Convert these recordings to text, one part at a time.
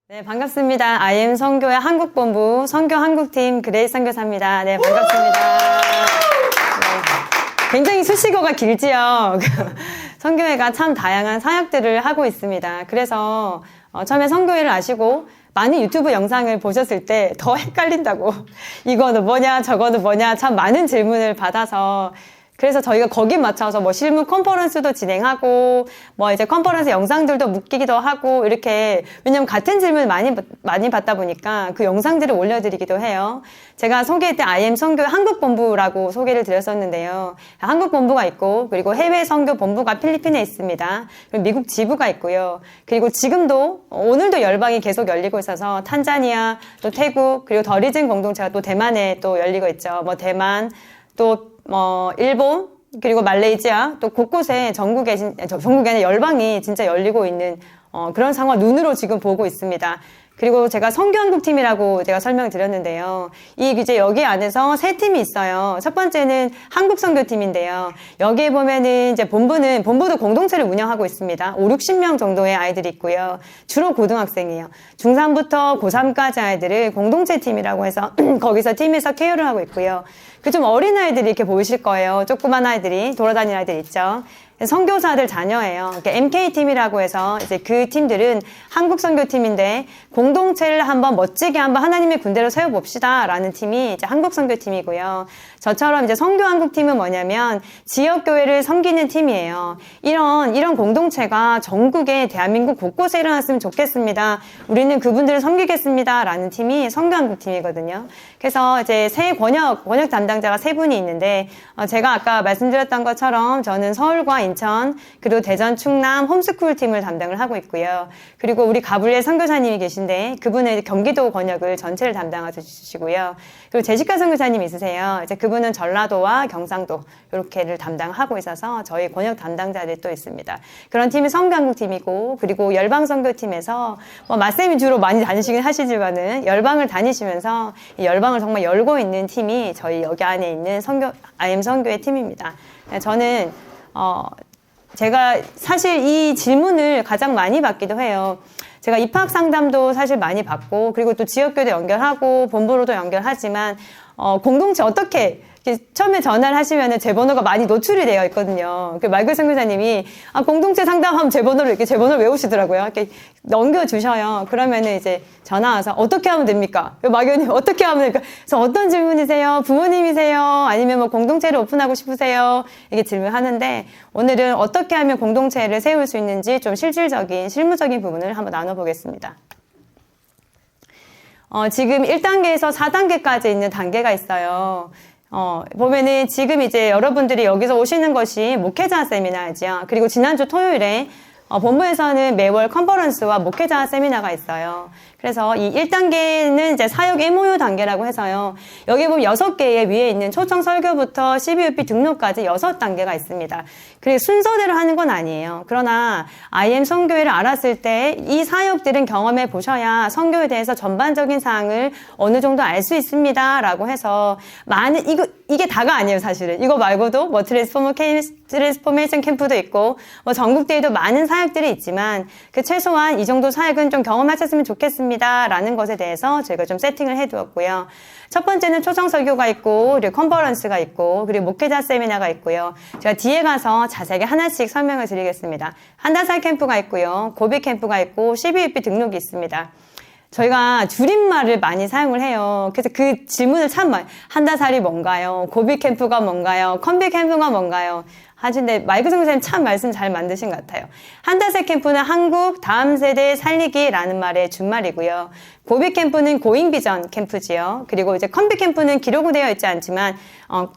네, 반갑습니다. IM 선교회 한국본부 선교 한국팀 그레이스 선교사입니다. 네, 반갑습니다. 네, 굉장히 수식어가 길지요. 선교회가 참 다양한 사역들을 하고 있습니다. 그래서 처음에 선교회를 아시고 많은 유튜브 영상을 보셨을 때 더 헷갈린다고 이거는 뭐냐 저거는 뭐냐 참 많은 질문을 받아서 그래서 저희가 거기에 맞춰서 뭐 실무 컨퍼런스도 진행하고 뭐 이제 컨퍼런스 영상들도 묶이기도 하고 이렇게 왜냐면 같은 질문을 많이 받다 보니까 그 영상들을 올려드리기도 해요. 제가 소개했던 IM 선교회 한국본부라고 소개를 드렸었는데요. 한국본부가 있고 그리고 해외 선교 본부가 필리핀에 있습니다. 그리고 미국 지부가 있고요. 그리고 지금도 오늘도 열방이 계속 열리고 있어서 탄자니아 또 태국 그리고 더 리즌 공동체가 또 대만에 또 열리고 있죠. 뭐 대만 또 일본, 그리고 말레이시아, 또 곳곳에 전국에 아니라 열방이 진짜 열리고 있는, 그런 상황 눈으로 지금 보고 있습니다. 그리고 제가 선교한국팀이라고 제가 설명을 드렸는데요. 이제 여기 안에서 세 팀이 있어요. 첫 번째는 한국선교팀인데요. 여기에 보면은 이제 본부도 공동체를 운영하고 있습니다. 5, 60명 정도의 아이들이 있고요. 주로 고등학생이에요. 중3부터 고3까지 아이들을 공동체 팀이라고 해서 거기서 팀에서 케어를 하고 있고요. 그 좀 어린 아이들이 이렇게 보이실 거예요. 조그만 아이들이 돌아다니는 아이들 있죠. 선교사들 자녀예요. MK팀이라고 해서 이제 그 팀들은 한국 선교팀인데 공동체를 한번 멋지게 한번 하나님의 군대로 세워봅시다 라는 팀이 이제 한국 선교팀이고요. 저처럼 이제 선교 한국팀은 뭐냐면 지역교회를 섬기는 팀이에요. 이런 공동체가 전국에 대한민국 곳곳에 일어났으면 좋겠습니다. 우리는 그분들을 섬기겠습니다 라는 팀이 선교 한국팀이거든요. 그래서 이제 새 번역 담당자가 세 분이 있는데 제가 아까 말씀드렸던 것처럼 저는 서울과 인천 그리고 대전 충남 홈스쿨 팀을 담당을 하고 있고요. 그리고 우리 가브리엘 선교사님이 계신데 그분은 경기도 번역을 전체를 담당해 주시고요. 그리고 제시카 선교사님이 있으세요. 이제 그분은 전라도와 경상도 이렇게를 담당하고 있어서 저희 번역 담당자들이 또 있습니다. 그런 팀이 선교한국팀이고 그리고 열방 선교팀에서 마쌤이 주로 많이 다니시긴 하시지만은 열방을 다니시면서 이 열방을 정말 열고 있는 팀이 저희 여기 안에 있는 IM 선교회 팀입니다. 저는 제가 사실 이 질문을 가장 많이 받기도 해요. 제가 입학 상담도 사실 많이 받고 그리고 또 지역교회도 연결하고 본부로도 연결하지만 공동체 어떻게 처음에 전화를 하시면은 제 번호가 많이 노출이 되어 있거든요. 그 말글 선교사님이 공동체 상담하면 제 번호를 외우시더라고요. 이렇게 넘겨주셔요. 그러면은 이제 전화 와서 어떻게 하면 됩니까? 막연히 어떻게 하면 됩니까? 그래서 어떤 질문이세요? 부모님이세요? 아니면 뭐 공동체를 오픈하고 싶으세요? 이게 질문하는데 오늘은 어떻게 하면 공동체를 세울 수 있는지 좀 실무적인 부분을 한번 나눠보겠습니다. 지금 1단계에서 4단계까지 있는 단계가 있어요. 보면은 지금 이제 여러분들이 여기서 오시는 것이 목회자 세미나이죠. 그리고 지난주 토요일에 본부에서는 매월 컨퍼런스와 목회자 세미나가 있어요. 그래서 이 1단계는 이제 사역 MOU 단계라고 해서요. 여기 보면 6개의 위에 있는 초청 설교부터 CBUP 등록까지 6단계가 있습니다. 그리고 순서대로 하는 건 아니에요. 그러나 IM 선교회를 알았을 때 이 사역들은 경험해 보셔야 선교에 대해서 전반적인 사항을 어느 정도 알 수 있습니다. 라고 해서 이게 다가 아니에요, 사실은. 이거 말고도 뭐 트랜스포메이션 캠프도 있고 뭐 전국대회도 많은 사역들이 있지만 그 최소한 이 정도 사역은 좀 경험하셨으면 좋겠습니다. 라는 것에 대해서 저희가 좀 세팅을 해두었고요. 첫 번째는 초청 설교가 있고 그리고 컨퍼런스가 있고 그리고 목회자 세미나가 있고요. 제가 뒤에 가서 자세하게 하나씩 설명을 드리겠습니다. 한달살 캠프가 있고요. 고비 캠프가 있고 CBUP 등록이 있습니다. 저희가 줄임말을 많이 사용을 해요. 그래서 그 질문을 참 많이 한달살이 뭔가요? 고비 캠프가 뭔가요? 컨비 캠프가 뭔가요? 하시는데 마이크 선생님 참 말씀 잘 만드신 것 같아요. 한달살 캠프는 한국 다음 세대 살리기라는 말의 준말이고요. 고비 캠프는 고잉 비전 캠프지요. 그리고 이제 컨비 캠프는 기록되어 있지 않지만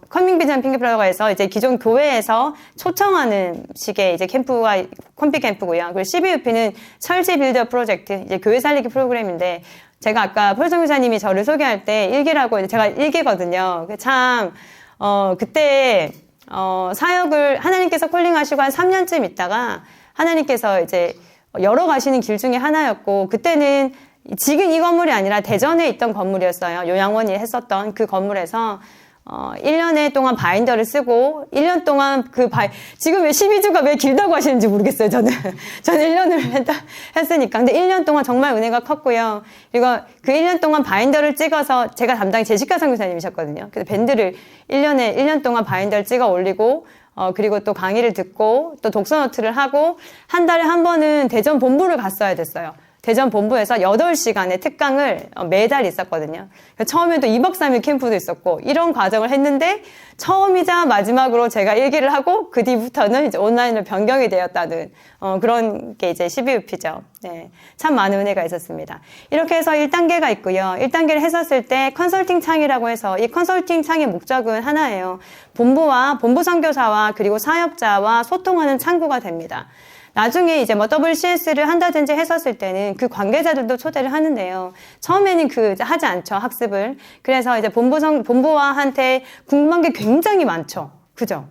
커밍 비전 캠프라고 해서 이제 기존 교회에서 초청하는 식의 이제 캠프가 컨비 캠프고요. 그리고 CBUP는 철지 빌더 프로젝트, 이제 교회 살리기 프로그램인데 제가 아까 폴성 교사님이 저를 소개할 때 일기라고 제가 일기거든요. 참 그때 사역을 하나님께서 콜링하시고 한 3년쯤 있다가 하나님께서 이제 열어가시는 길 중에 하나였고 그때는 지금 이 건물이 아니라 대전에 있던 건물이었어요. 요양원이 했었던 그 건물에서 1년에 동안 바인더를 쓰고, 1년 동안 지금 왜 12주가 왜 길다고 하시는지 모르겠어요, 저는. 저는 1년을 했으니까. 근데 1년 동안 정말 은혜가 컸고요. 그리고 그 1년 동안 바인더를 찍어서, 제가 담당이 제시카 선교사님이셨거든요. 그래서 밴드를 1년 동안 바인더를 찍어 올리고, 그리고 또 강의를 듣고, 또 독서노트를 하고, 한 달에 한 번은 대전 본부를 갔어야 됐어요. 대전 본부에서 8시간의 특강을 매달 있었거든요. 처음엔 또 2박 3일 캠프도 있었고, 이런 과정을 했는데, 처음이자 마지막으로 제가 일기를 하고, 그 뒤부터는 이제 온라인으로 변경이 되었다는, 그런 게 이제 12UP죠. 네. 참 많은 은혜가 있었습니다. 이렇게 해서 1단계가 있고요. 1단계를 했었을 때 컨설팅 창이라고 해서, 이 컨설팅 창의 목적은 하나예요. 본부와, 본부 선교사와, 그리고 사역자와 소통하는 창구가 됩니다. 나중에 이제 뭐 WCS를 한다든지 했었을 때는 그 관계자들도 초대를 하는데요. 처음에는 하지 않죠, 학습을. 그래서 이제 본부와한테 궁금한 게 굉장히 많죠. 그죠?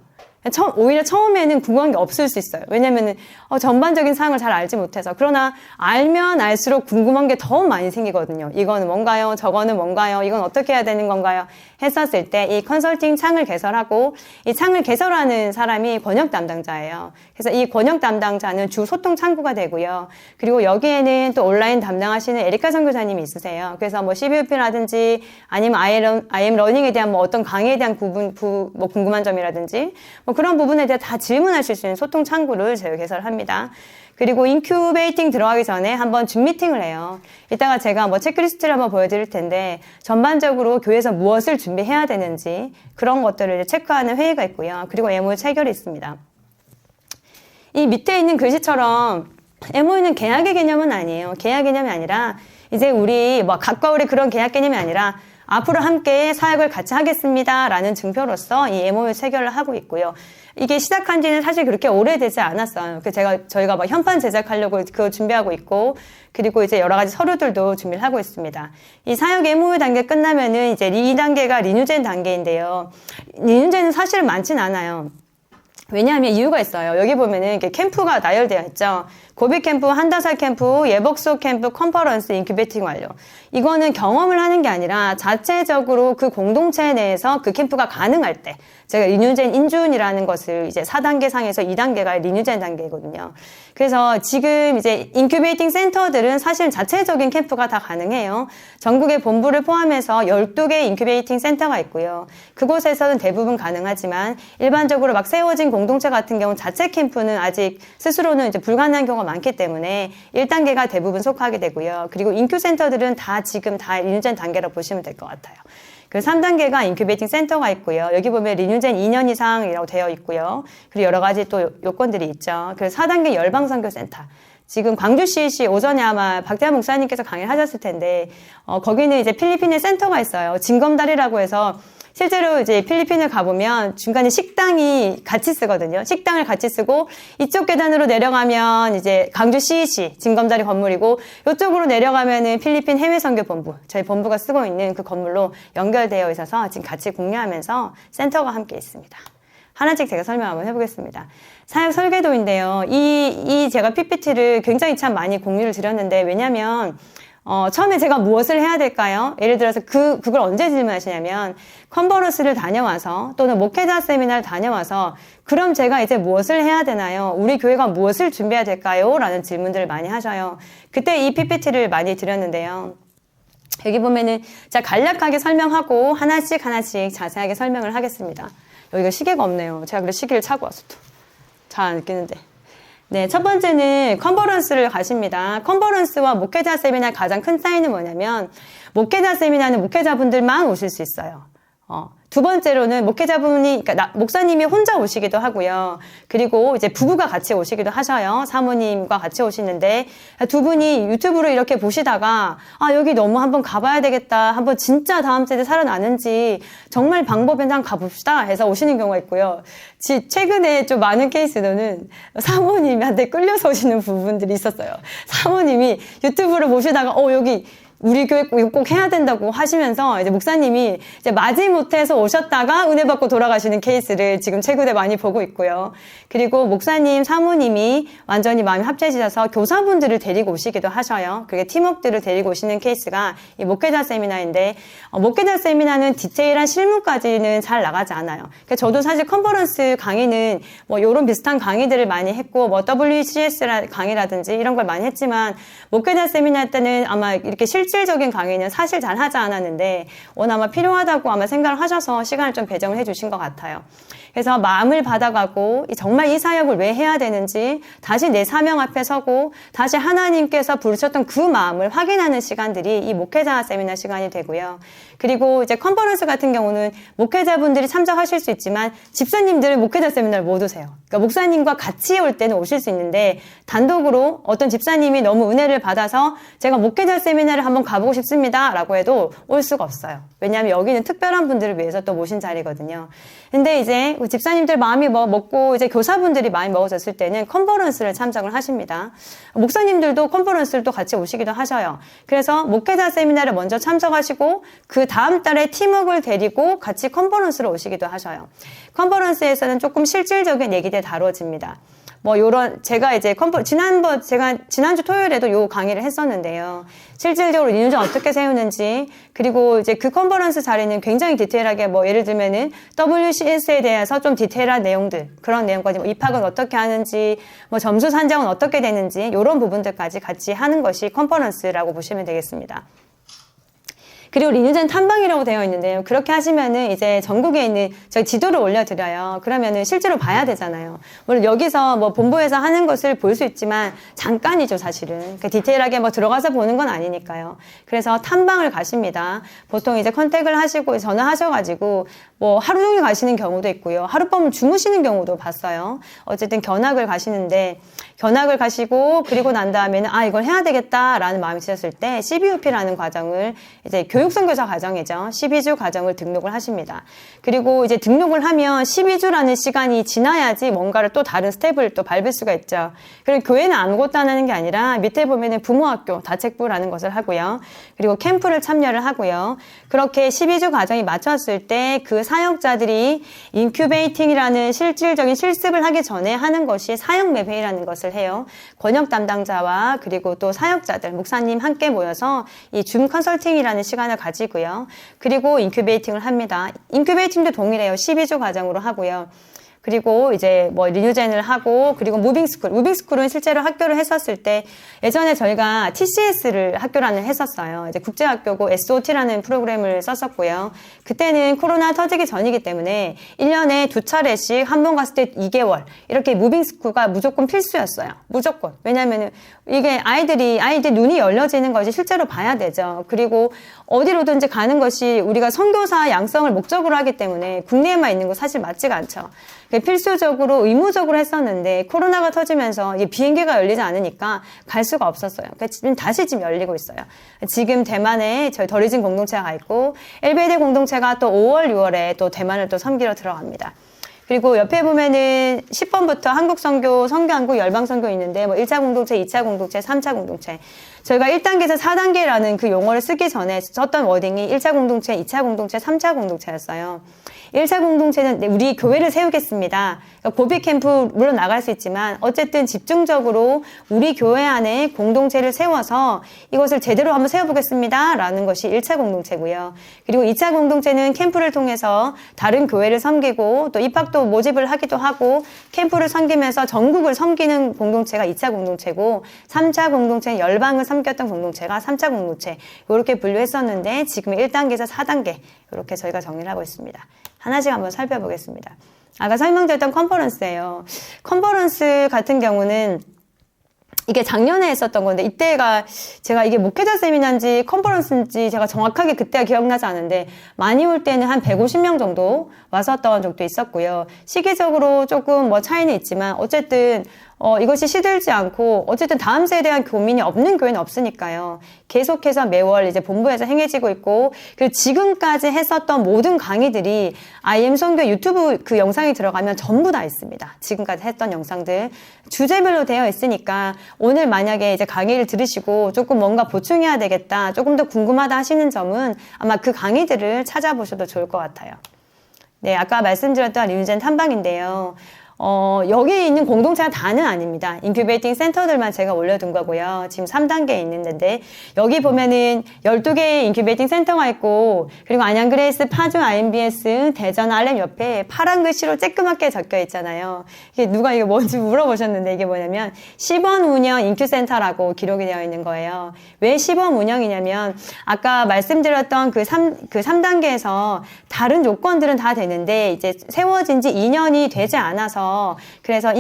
오히려 처음에는 궁금한 게 없을 수 있어요. 왜냐면은, 전반적인 사항을 잘 알지 못해서. 그러나, 알면 알수록 궁금한 게 더 많이 생기거든요. 이거는 뭔가요? 저거는 뭔가요? 이건 어떻게 해야 되는 건가요? 했었을 때, 이 컨설팅 창을 개설하고, 이 창을 개설하는 사람이 번역 담당자예요. 그래서 이 번역 담당자는 주 소통 창구가 되고요. 그리고 여기에는 또 온라인 담당하시는 에리카 선교사님이 있으세요. 그래서 뭐 CBUP라든지, 아니면 IM 러닝에 대한 뭐 어떤 강의에 대한 뭐 궁금한 점이라든지, 뭐 그런 부분에 대해 다 질문하실 수 있는 소통 창구를 저희가 개설합니다. 그리고 인큐베이팅 들어가기 전에 한번 줌 미팅을 해요. 이따가 제가 뭐 체크리스트를 한번 보여드릴 텐데, 전반적으로 교회에서 무엇을 준비해야 되는지 그런 것들을 체크하는 회의가 있고요. 그리고 MOU 체결이 있습니다. 이 밑에 있는 글씨처럼 MOU는 계약의 개념은 아니에요. 계약 개념이 아니라 이제 우리 뭐 각과 우리 그런 계약 개념이 아니라 앞으로 함께 사역을 같이 하겠습니다 라는 증표로서 이 MOU 체결을 하고 있고요. 이게 시작한 지는 사실 그렇게 오래되지 않았어요. 저희가 막 현판 제작하려고 그거 준비하고 있고, 그리고 이제 여러 가지 서류들도 준비를 하고 있습니다. 이 사역 MOU 단계 끝나면은 이제 2단계가 리뉴젠 단계인데요. 리뉴젠은 사실 많진 않아요. 왜냐하면 이유가 있어요. 여기 보면은 이렇게 캠프가 나열되어 있죠. 고비 캠프, 한다살 캠프, 예복소 캠프, 컨퍼런스, 인큐베이팅 완료. 이거는 경험을 하는 게 아니라 자체적으로 그 공동체 내에서 그 캠프가 가능할 때, 제가 리뉴젠 인준이라는 것을 이제 4단계 상에서 2단계가 리뉴젠 단계거든요. 그래서 지금 이제 인큐베이팅 센터들은 사실 자체적인 캠프가 다 가능해요. 전국의 본부를 포함해서 12개 인큐베이팅 센터가 있고요. 그곳에서는 대부분 가능하지만 일반적으로 막 세워진 공동체 같은 경우는 자체 캠프는 아직 스스로는 이제 불가능한 경우가 많기 때문에 1단계가 대부분 속하게 되고요. 그리고 인큐 센터들은 지금 다 리뉴젠 단계라고 보시면 될 것 같아요. 그리고 3단계가 인큐베이팅 센터가 있고요. 여기 보면 리뉴젠 2년 이상이라고 되어 있고요. 그리고 여러 가지 또 요건들이 있죠. 그래서 4단계 열방선교센터. 지금 광주 CEC 오전에 아마 박대한 목사님께서 강의를 하셨을 텐데, 거기는 이제 필리핀에 센터가 있어요. 징검다리라고 해서 실제로 이제 필리핀을 가보면 중간에 식당이 같이 쓰거든요. 식당을 같이 쓰고 이쪽 계단으로 내려가면 이제 강주 CEC 징검다리 건물이고 이쪽으로 내려가면은 필리핀 해외선교본부 저희 본부가 쓰고 있는 그 건물로 연결되어 있어서 지금 같이 공유하면서 센터가 함께 있습니다. 하나씩 제가 설명 한번 해보겠습니다. 사역 설계도인데요. 이 제가 PPT를 굉장히 참 많이 공유를 드렸는데 왜냐면 처음에 제가 무엇을 해야 될까요? 예를 들어서 그걸 언제 질문하시냐면, 컨퍼런스를 다녀와서, 또는 목회자 세미나를 다녀와서, 그럼 제가 이제 무엇을 해야 되나요? 우리 교회가 무엇을 준비해야 될까요? 라는 질문들을 많이 하셔요. 그때 이 PPT를 많이 드렸는데요. 여기 보면은, 제가 간략하게 설명하고, 하나씩 자세하게 설명을 하겠습니다. 여기가 시계가 없네요. 제가 그래서 시계를 차고 왔어도. 잘 안 느끼는데. 네, 첫 번째는 컨퍼런스를 가십니다. 컨퍼런스와 목회자 세미나의 가장 큰 차이는 뭐냐면 목회자 세미나는 목회자분들만 오실 수 있어요. 두 번째로는 목회자분이, 그러니까 목사님이 혼자 오시기도 하고요. 그리고 이제 부부가 같이 오시기도 하셔요. 사모님과 같이 오시는데 두 분이 유튜브로 이렇게 보시다가 여기 너무 한번 가봐야 되겠다. 한번 진짜 다음 세대 살아나는지 정말 방법에 한번 가봅시다 해서 오시는 경우가 있고요. 최근에 좀 많은 케이스로는 사모님한테 끌려서 오시는 부분들이 있었어요. 사모님이 유튜브를 보시다가 여기 우리 교회 꼭 해야 된다고 하시면서 이제 목사님이 이제 마지못해서 오셨다가 은혜 받고 돌아가시는 케이스를 지금 최근에 많이 보고 있고요. 그리고 목사님, 사모님이 완전히 마음이 합쳐지셔서 교사분들을 데리고 오시기도 하셔요. 그게 팀워크들을 데리고 오시는 케이스가 이 목회자 세미나인데, 목회자 세미나는 디테일한 실무까지는 잘 나가지 않아요. 그러니까 저도 사실 컨퍼런스 강의는 뭐 요런 비슷한 강의들을 많이 했고, 뭐 WCS 강의라든지 이런 걸 많이 했지만, 목회자 세미나 때는 아마 이렇게 실질적인 강의는 사실 잘 하지 않았는데, 워낙 아마 필요하다고 아마 생각을 하셔서 시간을 좀 배정을 해주신 것 같아요. 그래서 마음을 받아가고 정말 이 사역을 왜 해야 되는지 다시 내 사명 앞에 서고 다시 하나님께서 부르셨던 그 마음을 확인하는 시간들이 이 목회자 세미나 시간이 되고요. 그리고 이제 컨퍼런스 같은 경우는 목회자분들이 참석하실 수 있지만 집사님들은 목회자 세미나를 못 오세요. 그러니까 목사님과 같이 올 때는 오실 수 있는데 단독으로 어떤 집사님이 너무 은혜를 받아서 제가 목회자 세미나를 한번 가보고 싶습니다 라고 해도 올 수가 없어요. 왜냐하면 여기는 특별한 분들을 위해서 또 모신 자리거든요. 근데 이제 집사님들 마음이 먹고 이제 교사분들이 마음이 먹어졌을 때는 컨퍼런스를 참석을 하십니다. 목사님들도 컨퍼런스를 또 같이 오시기도 하셔요. 그래서 목회자 세미나를 먼저 참석하시고 그 다음 달에 팀워크를 데리고 같이 컨퍼런스로 오시기도 하셔요. 컨퍼런스에서는 조금 실질적인 얘기들 다뤄집니다. 뭐 요런 제가 이제 지난주 토요일에도 요 강의를 했었는데요. 실질적으로 리뉴전 어떻게 세우는지, 그리고 이제 그 컨퍼런스 자리는 굉장히 디테일하게 뭐 예를 들면은 WCS에 대해서 좀 디테일한 내용들, 그런 내용까지 뭐 입학은 어떻게 하는지, 뭐 점수 산정은 어떻게 되는지 요런 부분들까지 같이 하는 것이 컨퍼런스라고 보시면 되겠습니다. 그리고 리뉴전 탐방이라고 되어 있는데요. 그렇게 하시면은 이제 전국에 있는 저희 지도를 올려드려요. 그러면은 실제로 봐야 되잖아요. 물론 여기서 뭐 본부에서 하는 것을 볼 수 있지만 잠깐이죠, 사실은. 그러니까 디테일하게 뭐 들어가서 보는 건 아니니까요. 그래서 탐방을 가십니다. 보통 이제 컨택을 하시고 전화하셔가지고 뭐 하루 종일 가시는 경우도 있고요. 하룻밤을 주무시는 경우도 봤어요. 어쨌든 견학을 가시는데 견학을 가시고 그리고 난 다음에는 이걸 해야 되겠다라는 마음이 드셨을 때 CBUP라는 과정을 이제 교육선교사 과정이죠. 12주 과정을 등록을 하십니다. 그리고 이제 등록을 하면 12주라는 시간이 지나야지 뭔가를 또 다른 스텝을 또 밟을 수가 있죠. 그리고 교회는 아무것도 안 하는 게 아니라 밑에 보면은 부모학교 다책부라는 것을 하고요. 그리고 캠프를 참여를 하고요. 그렇게 12주 과정이 마쳤을 때 그 사역자들이 인큐베이팅이라는 실질적인 실습을 하기 전에 하는 것이 사역 매회라는 것을 해요. 권역 담당자와 그리고 또 사역자들, 목사님 함께 모여서 이 줌 컨설팅이라는 시간을 가지고요. 그리고 인큐베이팅을 합니다. 인큐베이팅도 동일해요. 12주 과정으로 하고요. 그리고 이제 뭐 리뉴젠을 하고 그리고 무빙스쿨. 무빙스쿨은 실제로 학교를 했었을 때 예전에 저희가 TCS를 학교라는 했었어요. 이제 국제학교고 SOT라는 프로그램을 썼었고요. 그때는 코로나 터지기 전이기 때문에 1년에 2차례씩 한 번 갔을 때 2개월 이렇게 무빙스쿨가 무조건 필수였어요. 무조건. 왜냐면은 이게 아이들 눈이 열려지는 것이 실제로 봐야 되죠. 그리고 어디로든지 가는 것이 우리가 선교사 양성을 목적으로 하기 때문에 국내에만 있는 거 사실 맞지가 않죠. 필수적으로 의무적으로 했었는데 코로나가 터지면서 비행기가 열리지 않으니까 갈 수가 없었어요. 지금 다시 열리고 있어요. 지금 대만에 저희 더리진 공동체가 있고 엘베데 공동체가 또 5월, 6월에 또 대만을 또 섬기러 들어갑니다. 그리고 옆에 보면은 10번부터 한국선교, 선교한국, 열방선교 있는데 뭐 1차 공동체, 2차 공동체, 3차 공동체. 저희가 1단계에서 4단계라는 그 용어를 쓰기 전에 썼던 워딩이 1차 공동체, 2차 공동체, 3차 공동체였어요. 1차 공동체는 우리 교회를 세우겠습니다. 고비 캠프 물론 나갈 수 있지만 어쨌든 집중적으로 우리 교회 안에 공동체를 세워서 이것을 제대로 한번 세워보겠습니다. 라는 것이 1차 공동체고요. 그리고 2차 공동체는 캠프를 통해서 다른 교회를 섬기고 또 입학도 모집을 하기도 하고 캠프를 섬기면서 전국을 섬기는 공동체가 2차 공동체고 3차 공동체는 열방을 섬겼던 공동체가 3차 공동체 이렇게 분류했었는데 지금 1단계에서 4단계 이렇게 저희가 정리를 하고 있습니다. 하나씩 한번 살펴보겠습니다. 아까 설명드렸던 컨퍼런스예요. 컨퍼런스 같은 경우는 이게 작년에 했었던 건데 이때가 제가 이게 목회자 세미나인지 컨퍼런스인지 제가 정확하게 그때가 기억나지 않은데 많이 올 때는 한 150명 정도 왔었던 적도 있었고요. 시기적으로 조금 뭐 차이는 있지만 어쨌든 이것이 시들지 않고 어쨌든 다음 세대에 대한 고민이 없는 교회는 없으니까요. 계속해서 매월 이제 본부에서 행해지고 있고, 그리고 지금까지 했었던 모든 강의들이 IM 선교 유튜브 그 영상이 들어가면 전부 다 있습니다. 지금까지 했던 영상들 주제별로 되어 있으니까 오늘 만약에 이제 강의를 들으시고 조금 뭔가 보충해야 되겠다, 조금 더 궁금하다 하시는 점은 아마 그 강의들을 찾아보셔도 좋을 것 같아요. 네, 아까 말씀드렸던 리유젠 탐방인데요. 여기 있는 공동체가 다는 아닙니다. 인큐베이팅 센터들만 제가 올려둔 거고요. 지금 3단계에 있는 데인데, 여기 보면은 12개의 인큐베이팅 센터가 있고, 그리고 안양그레이스, 파주, IMBS, 대전, 알렘 옆에 파란 글씨로 쬐끄맣게 적혀 있잖아요. 이게 누가 이게 뭔지 물어보셨는데, 이게 뭐냐면, 시범 운영 인큐센터라고 기록이 되어 있는 거예요. 왜 시범 운영이냐면, 아까 말씀드렸던 그 3단계에서 다른 요건들은 다 되는데, 이제 세워진 지 2년이 되지 않아서, 그래서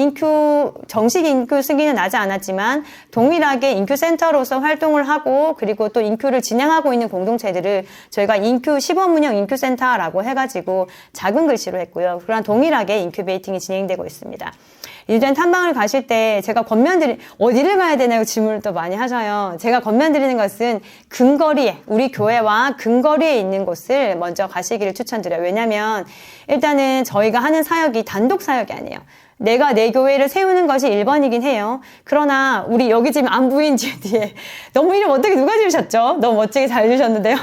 정식 인큐 승인은 나지 않았지만 동일하게 인큐 센터로서 활동을 하고, 그리고 또 인큐를 진행하고 있는 공동체들을 저희가 인큐 시범 운영 인큐 센터라고 해가지고 작은 글씨로 했고요. 그런 동일하게 인큐베이팅이 진행되고 있습니다. 리유젠 탐방을 가실 때 제가 어디를 가야 되냐고 질문을 또 많이 하셔요. 제가 권면드리는 것은 근거리에, 우리 교회와 근거리에 있는 곳을 먼저 가시기를 추천드려요. 왜냐면 일단은 저희가 하는 사역이 단독 사역이 아니에요. 내가 내 교회를 세우는 것이 1번이긴 해요. 그러나 우리 여기 지금 안부인 뒤에 너무 이름 어떻게 누가 지으셨죠? 너무 멋지게 잘 지으셨는데요.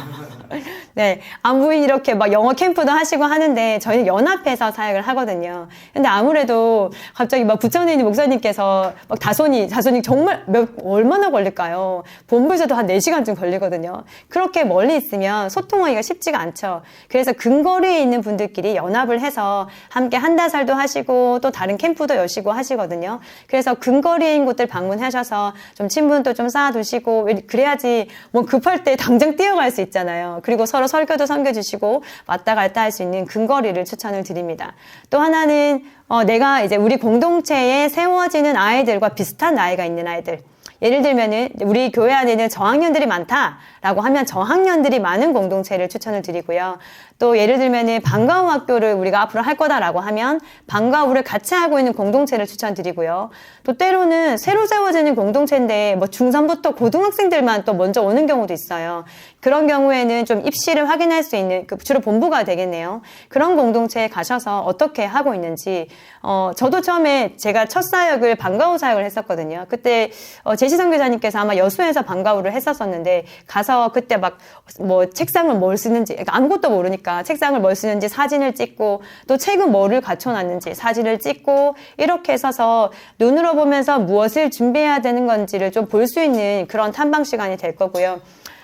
네, 안부인 이렇게 막 영어 캠프도 하시고 하는데 저희는 연합해서 사역을 하거든요. 근데 아무래도 갑자기 막 부천에 있는 목사님께서 막 자손이 정말 얼마나 걸릴까요? 본부에서도 한 4시간쯤 걸리거든요. 그렇게 멀리 있으면 소통하기가 쉽지가 않죠. 그래서 근거리에 있는 분들끼리 연합을 해서 함께 한다살도 하시고 또 다른 캠프도 여시고 하시거든요. 그래서 근거리에 있는 곳들 방문하셔서 좀 친분도 좀 쌓아두시고, 그래야지 뭐 급할 때 당장 뛰어갈 수 있잖아요. 그리고 서로 설교도 섬겨주시고 왔다 갔다 할 수 있는 근거리를 추천을 드립니다. 또 하나는 내가 이제 우리 공동체에 세워지는 아이들과 비슷한 나이가 있는 아이들, 예를 들면은 우리 교회 안에는 저학년들이 많다라고 하면 저학년들이 많은 공동체를 추천을 드리고요. 또 예를 들면은 방과후 학교를 우리가 앞으로 할 거다라고 하면 방과후를 같이 하고 있는 공동체를 추천드리고요. 또 때로는 새로 세워지는 공동체인데 뭐 중3부터 고등학생들만 또 먼저 오는 경우도 있어요. 그런 경우에는 좀 입시를 확인할 수 있는, 주로 본부가 되겠네요. 그런 공동체에 가셔서 어떻게 하고 있는지, 저도 처음에 제가 첫 사역을 방과후 사역을 했었거든요. 그때 제시 선교사님께서 아마 여수에서 방과후를 했었었는데, 가서 그때 막 뭐 책상을 뭘 쓰는지, 그러니까 아무것도 모르니까 책상을 뭘 쓰는지 사진을 찍고, 또 책은 뭐를 갖춰놨는지 사진을 찍고, 이렇게 써서 눈으로 보면서 무엇을 준비해야 되는 건지를 좀 볼 수 있는 그런 탐방 시간이 될 거고요.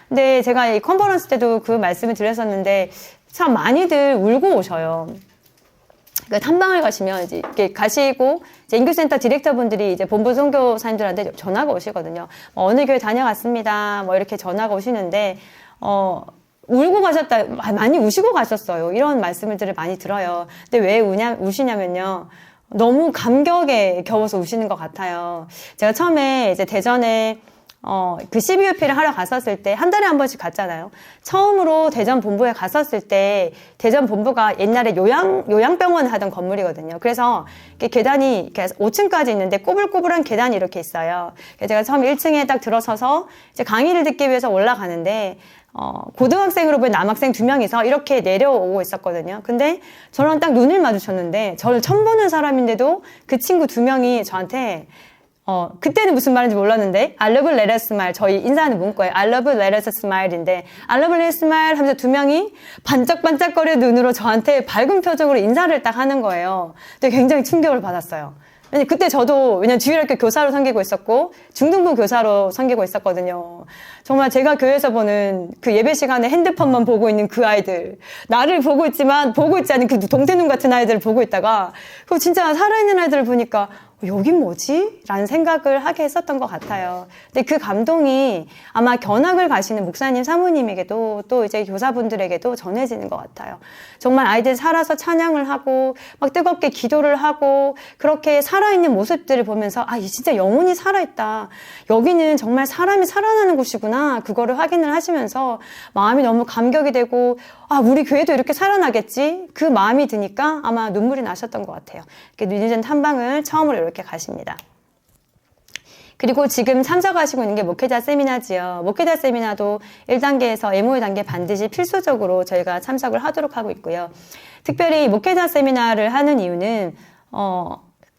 근데 제가 이 컨퍼런스 때도 그 말씀을 드렸었는데, 참 많이들 울고 오셔요. 그러니까 탐방을 가시면 이제 이렇게 가시고, 이제 인교센터 디렉터분들이 이제 본부 선교사님들한테 전화가 오시거든요. 어느 교회 다녀왔습니다. 뭐 이렇게 전화가 오시는데, 울고 가셨다, 많이 우시고 가셨어요. 이런 말씀들을 많이 들어요. 근데 왜 우시냐면요. 너무 감격에 겨워서 우시는 것 같아요. 제가 처음에 이제 대전에 그 CBUP를 하러 갔었을 때, 한 달에 한 번씩 갔잖아요. 처음으로 대전 본부에 갔었을 때, 대전 본부가 옛날에 요양병원을 하던 건물이거든요. 그래서 계단이 이렇게 5층까지 있는데 꼬불꼬불한 계단이 이렇게 있어요. 제가 처음 1층에 딱 들어서서 이제 강의를 듣기 위해서 올라가는데, 고등학생으로 보인 남학생 2명이서 이렇게 내려오고 있었거든요. 근데 저랑 딱 눈을 마주쳤는데, 저를 처음 보는 사람인데도 그 친구 2명이 저한테 그때는 무슨 말인지 몰랐는데, I love let us smile, 저희 인사하는 문구예요. I love let us smile인데, I love let us smile 하면서 2명이 반짝반짝거리는 눈으로 저한테 밝은 표정으로 인사를 딱 하는 거예요. 근데 굉장히 충격을 받았어요. 그때 저도, 왜냐면 주일학교 교사로 섬기고 있었고, 중등부 교사로 섬기고 있었거든요. 정말 제가 교회에서 보는 그 예배 시간에 핸드폰만 보고 있는 그 아이들, 나를 보고 있지만 보고 있지 않은 그 동태눈 같은 아이들을 보고 있다가, 그 진짜 살아있는 아이들을 보니까 여긴 뭐지? 라는 생각을 하게 했었던 것 같아요. 근데 그 감동이 아마 견학을 가시는 목사님, 사모님에게도 또 이제 교사분들에게도 전해지는 것 같아요. 정말 아이들 살아서 찬양을 하고 막 뜨겁게 기도를 하고 그렇게 살아있는 모습들을 보면서 이 진짜 영혼이 살아있다. 여기는 정말 사람이 살아나는 곳이구나. 그거를 확인을 하시면서 마음이 너무 감격이 되고 우리 교회도 이렇게 살아나겠지? 그 마음이 드니까 아마 눈물이 나셨던 것 같아요. 이렇게 리유젠 탐방을 처음으로 이렇게 가십니다. 그리고 지금 참석하시고 있는 게 목회자 세미나지요. 목회자 세미나도 1단계에서 MOE 단계 반드시 필수적으로 저희가 참석을 하도록 하고 있고요. 특별히 목회자 세미나를 하는 이유는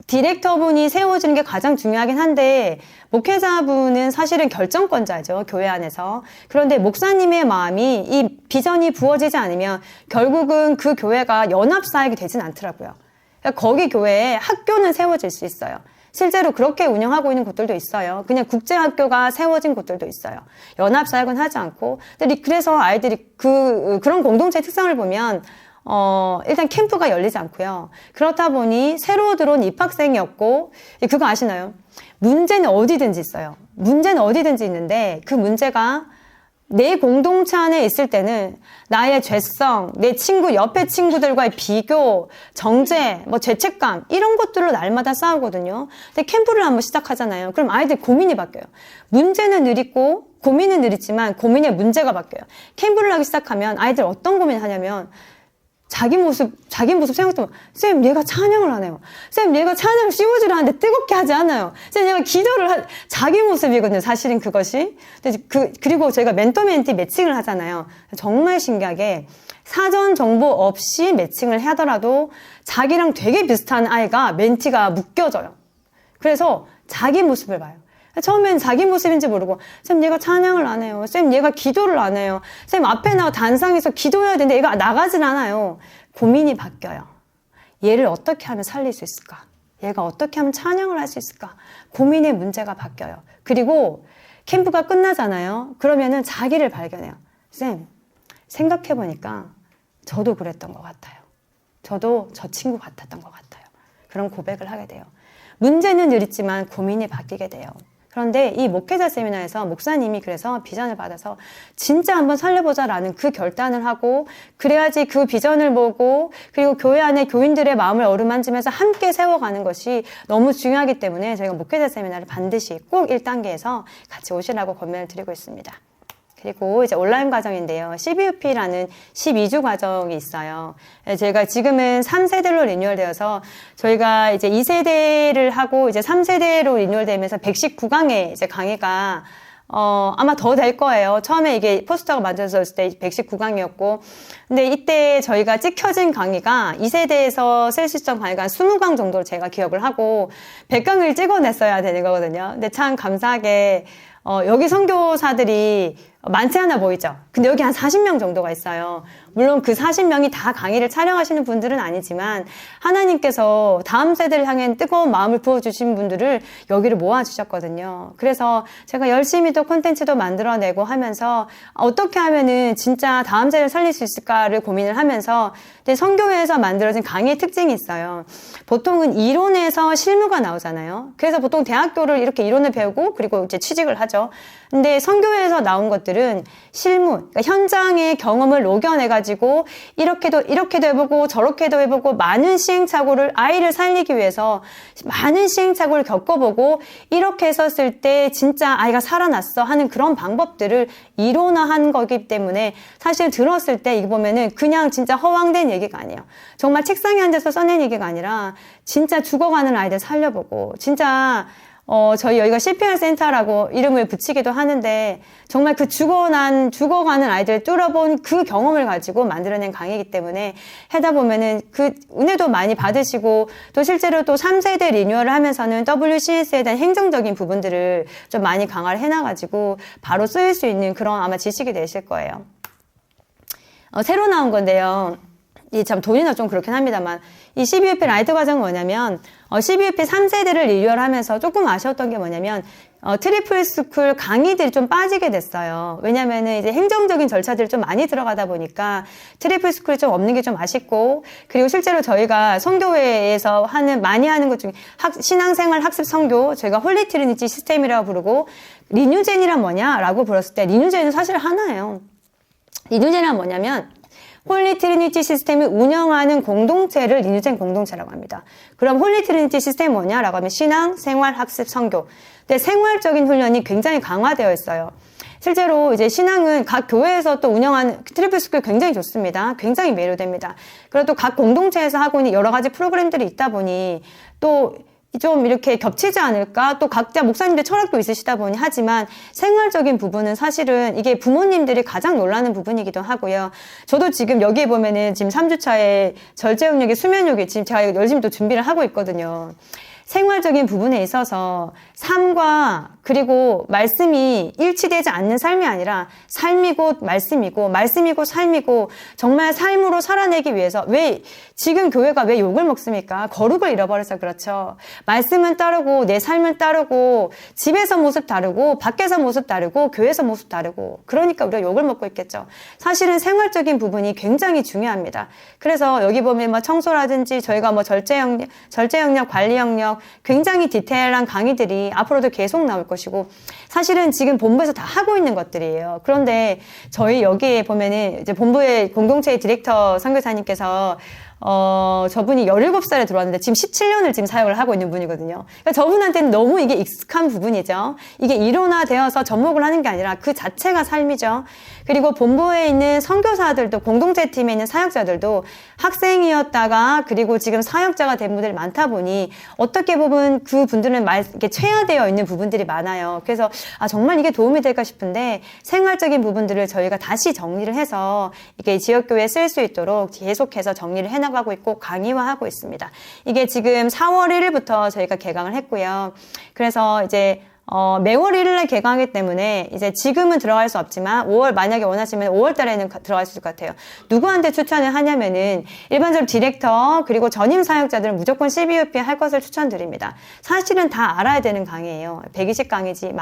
디렉터분이 세워주는 게 가장 중요하긴 한데 목회자분은 사실은 결정권자죠. 교회 안에서. 그런데 목사님의 마음이 이 비전이 부어지지 않으면 결국은 그 교회가 연합사역이 되진 않더라고요. 그러니까 거기 교회에 학교는 세워질 수 있어요. 실제로 그렇게 운영하고 있는 곳들도 있어요. 그냥 국제학교가 세워진 곳들도 있어요. 연합사역은 하지 않고. 그래서 아이들이 그런 공동체 특성을 보면 일단 캠프가 열리지 않고요. 그렇다 보니 새로 들어온 입학생이었고, 그거 아시나요? 문제는 어디든지 있어요. 문제는 어디든지 있는데 그 문제가 내 공동체 안에 있을 때는 나의 죄성, 내 친구, 옆에 친구들과의 비교, 정죄, 죄책감 이런 것들로 날마다 싸우거든요. 근데 캠프를 한번 시작하잖아요. 그럼 아이들 고민이 바뀌어요. 문제는 늘 있고 고민은 늘 있지만 고민의 문제가 바뀌어요. 캠프를 하기 시작하면 아이들 어떤 고민을 하냐면 자기 모습 생각해보면 쌤 얘가 찬양을 안 해요. 쌤 얘가 찬양을 씌우질 않는데 뜨겁게 하지 않아요. 쌤 얘가 자기 모습이거든요. 사실은 그것이. 그리고 저희가 멘토 멘티 매칭을 하잖아요. 정말 신기하게 사전 정보 없이 매칭을 하더라도 자기랑 되게 비슷한 아이가 멘티가 묶여져요. 그래서 자기 모습을 봐요. 처음엔 자기 모습인지 모르고 쌤 얘가 찬양을 안 해요. 쌤 얘가 기도를 안 해요. 쌤 앞에 나가 단상에서 기도해야 되는데 얘가 나가질 않아요. 고민이 바뀌어요. 얘를 어떻게 하면 살릴 수 있을까? 얘가 어떻게 하면 찬양을 할 수 있을까? 고민의 문제가 바뀌어요. 그리고 캠프가 끝나잖아요. 그러면은 자기를 발견해요. 쌤 생각해보니까 저도 그랬던 것 같아요. 저도 저 친구 같았던 것 같아요. 그런 고백을 하게 돼요. 문제는 늘 있지만 고민이 바뀌게 돼요. 그런데 이 목회자 세미나에서 목사님이 그래서 비전을 받아서 진짜 한번 살려보자라는 그 결단을 하고 그래야지 그 비전을 보고 그리고 교회 안에 교인들의 마음을 어루만지면서 함께 세워가는 것이 너무 중요하기 때문에 저희가 목회자 세미나를 반드시 꼭 1단계에서 같이 오시라고 권면을 드리고 있습니다. 그리고 이제 온라인 과정인데요. CBUP라는 12주 과정이 있어요. 저희가 지금은 3세대로 리뉴얼되어서 저희가 이제 2세대를 하고 이제 3세대로 리뉴얼되면서 119강의 이제 강의가 아마 더 될 거예요. 처음에 이게 포스터가 만들어졌을 때 119강이었고 근데 이때 저희가 찍혀진 강의가 2세대에서 쓸 수 있던 강의가 한 20강 정도로 제가 기억을 하고 100강을 찍어냈어야 되는 거거든요. 근데 참 감사하게 여기 선교사들이 많지 않아 보이죠? 근데 여기 한 40명 정도가 있어요. 물론 그 40명이 다 강의를 촬영하시는 분들은 아니지만 하나님께서 다음 세대를 향해 뜨거운 마음을 부어주신 분들을 여기를 모아주셨거든요. 그래서 제가 열심히 또 콘텐츠도 만들어내고 하면서 어떻게 하면은 진짜 다음 세대를 살릴 수 있을까를 고민을 하면서 근데 선교회에서 만들어진 강의의 특징이 있어요. 보통은 이론에서 실무가 나오잖아요. 그래서 보통 대학교를 이렇게 이론을 배우고 그리고 이제 취직을 하죠. 근데 선교회에서 나온 것들은 실무, 그러니까 현장의 경험을 녹여내가지고 이렇게도 해보고 저렇게도 해보고 많은 시행착오를 아이를 살리기 위해서 많은 시행착오를 겪어보고 이렇게 했었을 때 진짜 아이가 살아났어 하는 그런 방법들을 이론화한 거기 때문에 사실 들었을 때 이거 보면은 그냥 진짜 허황된 얘기가 아니에요. 정말 책상에 앉아서 써낸 얘기가 아니라 진짜 죽어가는 아이들 살려보고 진짜 저희 여기가 CPR 센터라고 이름을 붙이기도 하는데 정말 그 죽어가는 아이들을 뚫어본 그 경험을 가지고 만들어낸 강의이기 때문에 하다 보면은 그 은혜도 많이 받으시고 또 실제로 또 3세대 리뉴얼을 하면서는 WCS에 대한 행정적인 부분들을 좀 많이 강화를 해놔가지고 바로 쓰일 수 있는 그런 아마 지식이 되실 거예요. 새로 나온 건데요. 이 참 돈이나 좀 그렇긴 합니다만 이 CBUP 라이트 과정은 뭐냐면 CBUP 3세대를 리뉴얼하면서 조금 아쉬웠던 게 뭐냐면 트리플 스쿨 강의들이 좀 빠지게 됐어요. 왜냐면은 이제 행정적인 절차들이 좀 많이 들어가다 보니까 트리플 스쿨이 좀 없는 게 좀 아쉽고 그리고 실제로 저희가 선교회에서 많이 하는 것 중에 신앙생활 학습 선교 저희가 홀리 트리니티 시스템이라고 부르고 리뉴젠이란 뭐냐라고 불렀을 때 리뉴젠은 사실 하나예요. 리뉴젠이란 뭐냐면 홀리 트리니티 시스템을 운영하는 공동체를 리뉴젠 공동체라고 합니다. 그럼 홀리 트리니티 시스템이 뭐냐라고 하면 신앙, 생활, 학습, 선교. 근데 생활적인 훈련이 굉장히 강화되어 있어요. 실제로 이제 신앙은 각 교회에서 또 운영하는 트리플 스쿨 굉장히 좋습니다. 굉장히 매료됩니다. 그리고 또 각 공동체에서 하고 있는 여러 가지 프로그램들이 있다 보니 또 좀 이렇게 겹치지 않을까? 또 각자 목사님들 철학도 있으시다 보니 하지만 생활적인 부분은 사실은 이게 부모님들이 가장 놀라는 부분이기도 하고요. 저도 지금 여기에 보면은 지금 3주차에 절제역력의 수면역이 지금 제가 열심히 또 준비를 하고 있거든요. 생활적인 부분에 있어서 삶과 그리고 말씀이 일치되지 않는 삶이 아니라 삶이고 말씀이고 말씀이고 삶이고 정말 삶으로 살아내기 위해서 왜 지금 교회가 왜 욕을 먹습니까? 거룩을 잃어버려서 그렇죠. 말씀은 따르고 내 삶은 따르고 집에서 모습 다르고 밖에서 모습 다르고 교회에서 모습 다르고 그러니까 우리가 욕을 먹고 있겠죠. 사실은 생활적인 부분이 굉장히 중요합니다. 그래서 여기 보면 뭐 청소라든지 저희가 뭐 절제 영역, 관리 영역 굉장히 디테일한 강의들이 앞으로도 계속 나올 것이고 사실은 지금 본부에서 다 하고 있는 것들이에요. 그런데 저희 여기에 보면은 이제 본부의 공동체의 디렉터 선교사님께서 저분이 17살에 들어왔는데 지금 17년을 지금 사역을 하고 있는 분이거든요. 그러니까 저분한테는 너무 이게 익숙한 부분이죠. 이게 일원화되어서 접목을 하는 게 아니라 그 자체가 삶이죠. 그리고 본부에 있는 선교사들도 공동체 팀에 있는 사역자들도 학생이었다가 그리고 지금 사역자가 된 분들이 많다 보니 어떻게 보면 그 분들은 이렇게 체화되어 있는 부분들이 많아요. 그래서 정말 이게 도움이 될까 싶은데 생활적인 부분들을 저희가 다시 정리를 해서 이게 지역교회에 쓸 수 있도록 계속해서 정리를 해나가고 있고 강의화하고 있습니다. 이게 지금 4월 1일부터 저희가 개강을 했고요. 그래서 이제 매월 1일에 개강하기 때문에 이제 지금은 들어갈 수 없지만 5월 만약에 원하시면 5월 달에는 들어갈 수 있을 것 같아요. 누구한테 추천을 하냐면은 일반적으로 디렉터 그리고 전임 사역자들은 무조건 CBUP 할 것을 추천드립니다. 사실은 다 알아야 되는 강의예요. 120강이지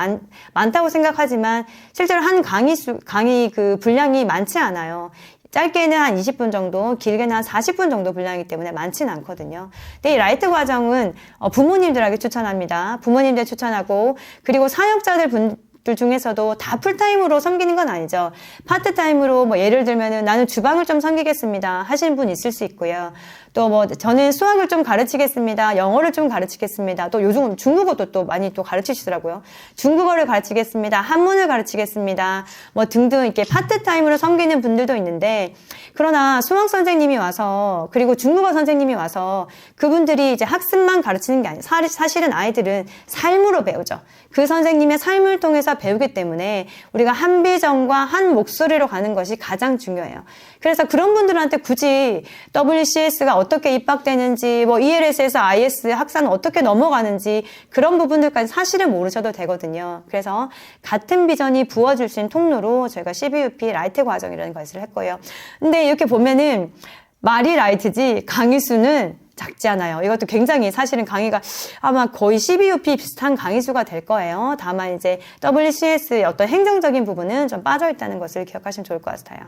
많다고 생각하지만 실제로 한 강의 그 분량이 많지 않아요. 짧게는 한 20분 정도, 길게는 한 40분 정도 분량이기 때문에 많지는 않거든요. 근데 이 라이트 과정은 부모님들에게 추천합니다. 부모님들 추천하고 그리고 사역자들 분들 중에서도 다 풀타임으로 섬기는 건 아니죠. 파트타임으로 뭐 예를 들면은 나는 주방을 좀 섬기겠습니다 하시는 분 있을 수 있고요. 또 뭐 저는 수학을 좀 가르치겠습니다. 영어를 좀 가르치겠습니다. 또 요즘 중국어도 또 많이 또 가르치시더라고요. 중국어를 가르치겠습니다. 한문을 가르치겠습니다. 뭐 등등 이렇게 파트타임으로 섬기는 분들도 있는데 그러나 수학 선생님이 와서 그리고 중국어 선생님이 와서 그분들이 이제 학습만 가르치는 게 아니에요. 사실은 아이들은 삶으로 배우죠. 그 선생님의 삶을 통해서 배우기 때문에 우리가 한 비전과 한 목소리로 가는 것이 가장 중요해요. 그래서 그런 분들한테 굳이 WCS가 어떻게 입학되는지, 뭐 ELS에서 IS 학사는 어떻게 넘어가는지 그런 부분들까지 사실을 모르셔도 되거든요. 그래서 같은 비전이 부어질 수 있는 통로로 저희가 CBUP 라이트 과정이라는 것을 했고요. 근데 이렇게 보면은 말이 라이트지 강의 수는 작지 않아요. 이것도 굉장히 사실은 강의가 아마 거의 CBUP 비슷한 강의 수가 될 거예요. 다만 이제 WCS의 어떤 행정적인 부분은 좀 빠져 있다는 것을 기억하시면 좋을 것 같아요.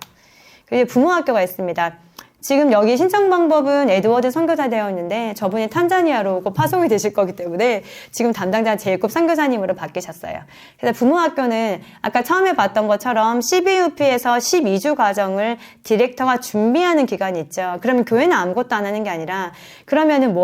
그리고 부모학교가 있습니다. 지금 여기 신청 방법은 에드워드 선교사 되어 있는데 저분이 탄자니아로 곧 파송이 되실 거기 때문에 지금 담당자 제이콥 선교사님으로 바뀌셨어요. 그래서 부모학교는 아까 처음에 봤던 것처럼 CBUP에서 12주 과정을 디렉터가 준비하는 기간이 있죠. 그러면 교회는 아무것도 안 하는 게 아니라 그러면은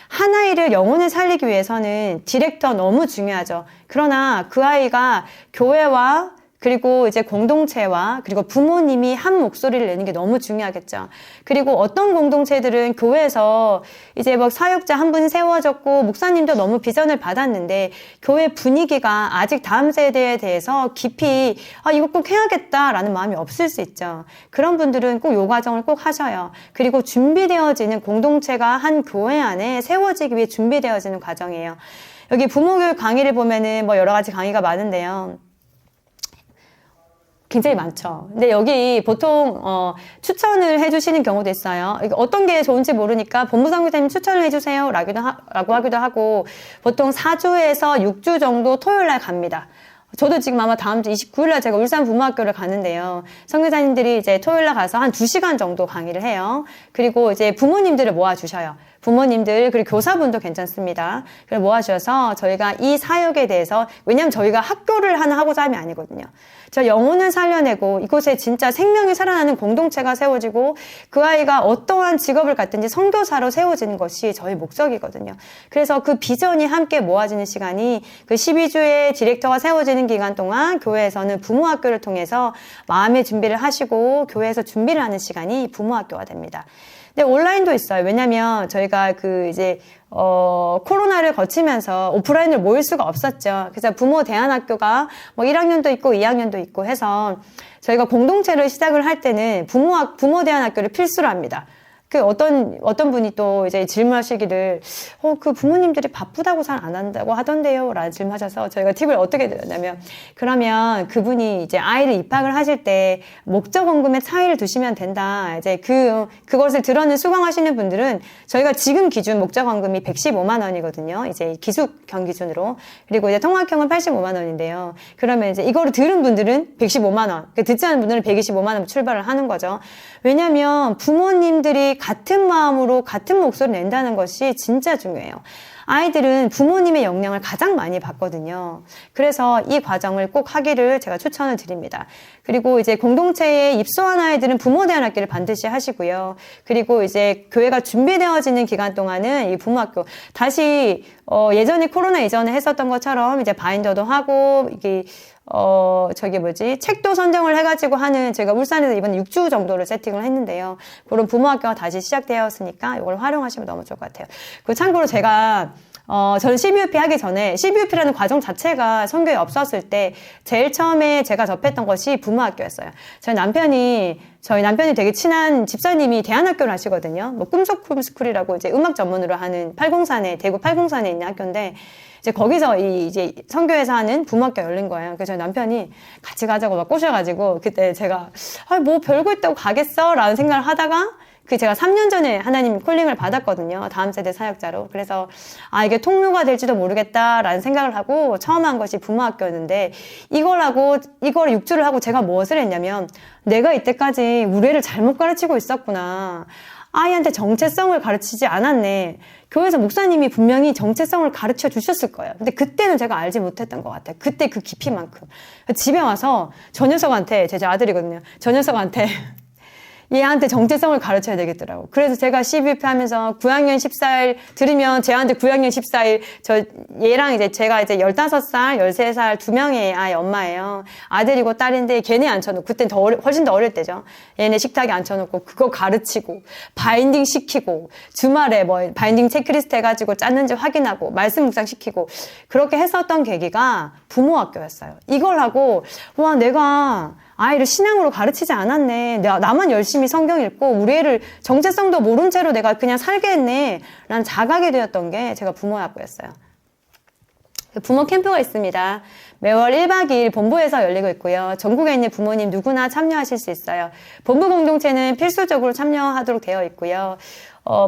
한 아이를 영혼을 살리기 위해서는 디렉터 너무 중요하죠. 그러나 그 아이가 교회와 그리고 이제 공동체와 그리고 부모님이 한 목소리를 내는 게 너무 중요하겠죠. 그리고 어떤 공동체들은 교회에서 이제 막 사역자 한 분이 세워졌고 목사님도 너무 비전을 받았는데 교회 분위기가 아직 다음 세대에 대해서 깊이 이거 꼭 해야겠다라는 마음이 없을 수 있죠. 그런 분들은 꼭 이 과정을 꼭 하셔요. 그리고 준비되어지는 공동체가 한 교회 안에 세워지기 위해 준비되어지는 과정이에요. 여기 부모교육 강의를 보면은 뭐 여러 가지 강의가 많은데요. 굉장히 많죠. 근데 여기 보통 추천을 해주시는 경우도 있어요. 어떤 게 좋은지 모르니까 본부선교사님 추천을 해주세요 라고 하기도 하고 보통 4주에서 6주 정도 토요일날 갑니다. 저도 지금 아마 다음 주 29일날 제가 울산 부모학교를 가는데요. 선교사님들이 이제 토요일날 가서 한 2시간 정도 강의를 해요. 그리고 이제 부모님들을 모아주셔요. 부모님들 그리고 교사분도 괜찮습니다. 그걸 모아주셔서 저희가 이 사역에 대해서 왜냐하면 저희가 학교를 하고자 함이 아니거든요. 저 영혼을 살려내고 이곳에 진짜 생명이 살아나는 공동체가 세워지고 그 아이가 어떠한 직업을 갖든지 선교사로 세워지는 것이 저희 목적이거든요. 그래서 그 비전이 함께 모아지는 시간이 그 12주의 디렉터가 세워지는 기간 동안 교회에서는 부모학교를 통해서 마음의 준비를 하시고 교회에서 준비를 하는 시간이 부모학교가 됩니다. 근데 온라인도 있어요. 왜냐면 저희가 코로나를 거치면서 오프라인으로 모일 수가 없었죠. 그래서 부모 대안학교가 뭐 1학년도 있고 2학년도 있고 해서 저희가 공동체를 시작을 할 때는 부모 대안학교를 필수로 합니다. 어떤 분이 또 이제 질문하시기를, 그 부모님들이 바쁘다고 잘 안 한다고 하던데요? 라는 질문하셔서 저희가 팁을 어떻게 드렸냐면, 그러면 그분이 이제 아이를 입학을 하실 때 목적 원금의 차이를 두시면 된다. 이제 그것을 들어는 수강하시는 분들은 저희가 지금 기준 목적 원금이 115만 원이거든요. 이제 기숙형 기준으로. 그리고 이제 통학형은 85만 원인데요. 그러면 이제 이거를 들은 분들은 115만 원. 듣지 않은 분들은 125만 원 출발을 하는 거죠. 왜냐면 부모님들이 같은 마음으로 같은 목소리를 낸다는 것이 진짜 중요해요. 아이들은 부모님의 영향을 가장 많이 받거든요. 그래서 이 과정을 꼭 하기를 제가 추천을 드립니다. 그리고 이제 공동체에 입소한 아이들은 부모 대안학교를 반드시 하시고요. 그리고 이제 교회가 준비되어지는 기간 동안은 이 부모학교 다시 예전에 코로나 이전에 했었던 것처럼 이제 바인더도 하고 이게 책도 선정을 해가지고 하는, 제가 울산에서 이번 6주 정도를 세팅을 했는데요. 그런 부모학교가 다시 시작되었으니까 이걸 활용하시면 너무 좋을 것 같아요. 참고로 제가, 저는 CBUP 하기 전에, CBUP라는 과정 자체가 선교에 없었을 때, 제일 처음에 제가 접했던 것이 부모학교였어요. 저희 남편이 되게 친한 집사님이 대안학교를 하시거든요. 꿈속 홈스쿨이라고 이제 음악 전문으로 하는 대구 803에 있는 학교인데, 이제 거기서 이제 선교에서 하는 부모학교 열린 거예요. 그래서 저희 남편이 같이 가자고 막 꼬셔가지고, 그때 제가, 뭐 별거 있다고 가겠어? 라는 생각을 하다가, 제가 3년 전에 하나님 콜링을 받았거든요. 다음 세대 사역자로. 그래서, 이게 통로가 될지도 모르겠다라는 생각을 하고, 처음 한 것이 부모학교였는데, 이걸 6주를 하고 제가 무엇을 했냐면, 내가 이때까지 우리 애를 잘못 가르치고 있었구나. 아이한테 정체성을 가르치지 않았네. 교회에서 목사님이 분명히 정체성을 가르쳐 주셨을 거예요. 근데 그때는 제가 알지 못했던 것 같아요. 그때 그 깊이만큼. 집에 와서 저 녀석한테, 제 아들이거든요. 저 녀석한테 얘한테 정체성을 가르쳐야 되겠더라고. 그래서 제가 CBP 하면서 9학년 14일 들으면 쟤한테 9학년 14일 얘랑 제가 15살, 13살 두 명의 아이 엄마예요. 아들이고 딸인데 걔네 앉혀놓고, 그땐 훨씬 더 어릴 때죠. 얘네 식탁에 앉혀놓고 그거 가르치고 바인딩 시키고 주말에 바인딩 체크리스트 해가지고 짰는지 확인하고 말씀 묵상 시키고 그렇게 했었던 계기가 부모학교였어요. 이걸 하고 내가 아이를 신앙으로 가르치지 않았네. 나만 열심히 성경 읽고 우리 애를 정체성도 모른 채로 내가 그냥 살게 했네. 라는 자각이 되었던 게 제가 부모학교였어요. 부모 캠프가 있습니다. 매월 1박 2일 본부에서 열리고 있고요. 전국에 있는 부모님 누구나 참여하실 수 있어요. 본부 공동체는 필수적으로 참여하도록 되어 있고요.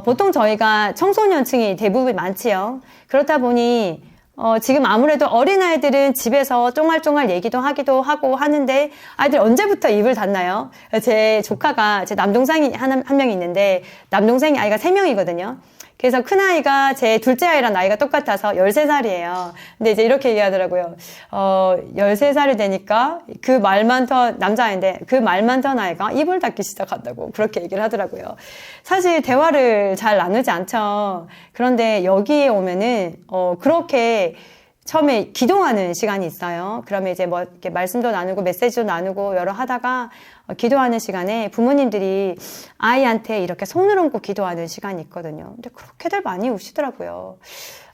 보통 저희가 청소년층이 대부분 많지요. 그렇다 보니 지금 아무래도 어린아이들은 집에서 쫑알쫑알 얘기도 하기도 하고 하는데 아이들 언제부터 입을 닫나요? 제 조카가, 제 남동생이 한 명이 있는데 남동생이 아이가 3명이거든요. 그래서 큰아이가 제 둘째 아이랑 나이가 똑같아서 13살이에요. 근데 이제 이렇게 얘기하더라고요. 13살이 되니까 그 말 많던 남자아이인데 그 말 많던 아이가 입을 닫기 시작한다고 그렇게 얘기를 하더라고요. 사실 대화를 잘 나누지 않죠. 그런데 여기에 오면은 그렇게 처음에 기도하는 시간이 있어요. 그러면 이제 이렇게 말씀도 나누고 메시지도 나누고 여러 하다가 기도하는 시간에 부모님들이 아이한테 이렇게 손을 얹고 기도하는 시간이 있거든요. 근데 그렇게들 많이 우시더라고요.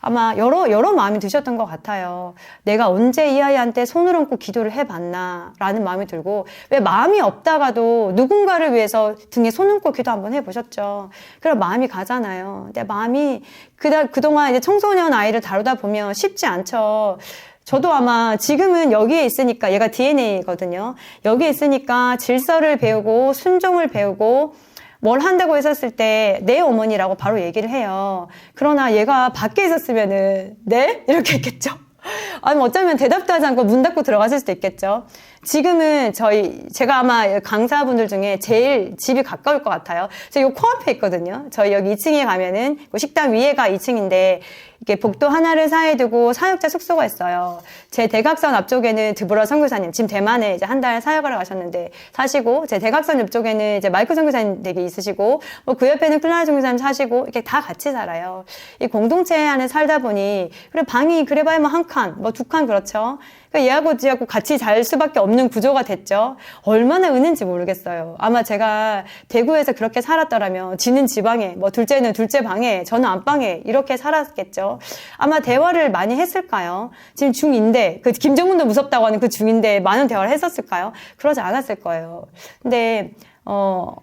아마 여러 마음이 드셨던 것 같아요. 내가 언제 이 아이한테 손을 얹고 기도를 해봤나 라는 마음이 들고, 왜 마음이 없다가도 누군가를 위해서 등에 손 얹고 기도 한번 해보셨죠? 그럼 마음이 가잖아요. 근데 마음이 그동안 이제 청소년 아이를 다루다 보면 쉽지 않죠. 저도 아마 지금은 여기에 있으니까, 얘가 DNA거든요. 여기에 있으니까 질서를 배우고 순종을 배우고 뭘 한다고 했었을 때 내 어머니라고 바로 얘기를 해요. 그러나 얘가 밖에 있었으면은 네? 이렇게 했겠죠. 아니면 어쩌면 대답도 하지 않고 문 닫고 들어갔을 수도 있겠죠. 지금은 제가 아마 강사분들 중에 제일 집이 가까울 것 같아요. 저 요 코앞에 있거든요. 저희 여기 2층에 가면은 식당 위에가 2층인데 이게 복도 하나를 사이에 두고 사역자 숙소가 있어요. 제 대각선 앞쪽에는 드보라 선교사님, 지금 대만에 이제 한 달 사역하러 가셨는데 사시고, 제 대각선 옆쪽에는 이제 마이크 선교사님 댁이 있으시고, 그 옆에는 클라라 선교사님 사시고, 이렇게 다 같이 살아요. 이 공동체 안에 살다 보니, 그래 방이 그래봐야 한 칸, 2칸 그렇죠. 그러니까 얘하고 지하고 같이 잘 수밖에 없는 구조가 됐죠. 얼마나 은인지 모르겠어요. 아마 제가 대구에서 그렇게 살았더라면 지는 지방에, 뭐 둘째는 둘째 방에, 저는 안방에 이렇게 살았겠죠. 아마 대화를 많이 했을까요? 지금 중2인데, 그 김정은도 무섭다고 하는 그 중2인데 많은 대화를 했었을까요? 그러지 않았을 거예요. 근데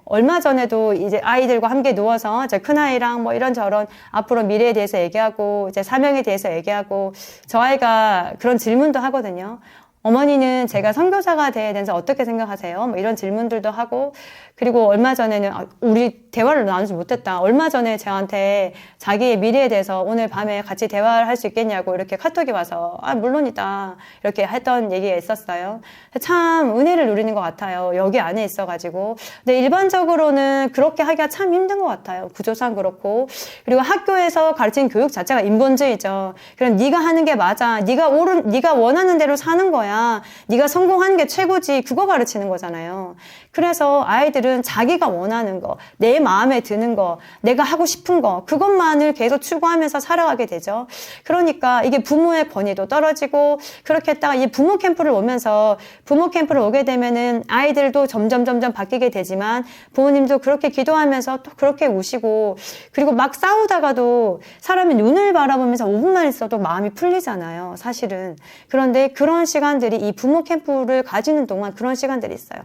얼마 전에도 이제 아이들과 함께 누워서 제 큰아이랑 뭐 이런저런 앞으로 미래에 대해서 얘기하고 이제 사명에 대해서 얘기하고 저 아이가 그런 질문도 하거든요. 어머니는 제가 선교사가 돼야 되는지 어떻게 생각하세요? 뭐 이런 질문들도 하고 그리고 얼마 전에는 우리 대화를 나누지 못했다. 얼마 전에 저한테 자기의 미래에 대해서 오늘 밤에 같이 대화를 할 수 있겠냐고 이렇게 카톡이 와서 물론이다 이렇게 했던 얘기가 있었어요. 참 은혜를 누리는 것 같아요. 여기 안에 있어가지고. 근데 일반적으로는 그렇게 하기가 참 힘든 것 같아요. 구조상 그렇고 그리고 학교에서 가르치는 교육 자체가 인본주의죠. 그럼 네가 하는 게 맞아. 네가 원하는 대로 사는 거야. 네가 성공하는 게 최고지. 그거 가르치는 거잖아요. 그래서 아이들은 자기가 원하는 거, 내 마음에 드는 거, 내가 하고 싶은 거, 그것만을 계속 추구하면서 살아가게 되죠. 그러니까 이게 부모의 권위도 떨어지고 그렇게 했다가 이 부모 캠프를 오면서 부모 캠프를 오게 되면은 아이들도 점점 바뀌게 되지만 부모님도 그렇게 기도하면서 또 그렇게 우시고 그리고 막 싸우다가도 사람이 눈을 바라보면서 5분만 있어도 마음이 풀리잖아요. 사실은. 그런데 그런 시간들이 이 부모 캠프를 가지는 동안 그런 시간들이 있어요.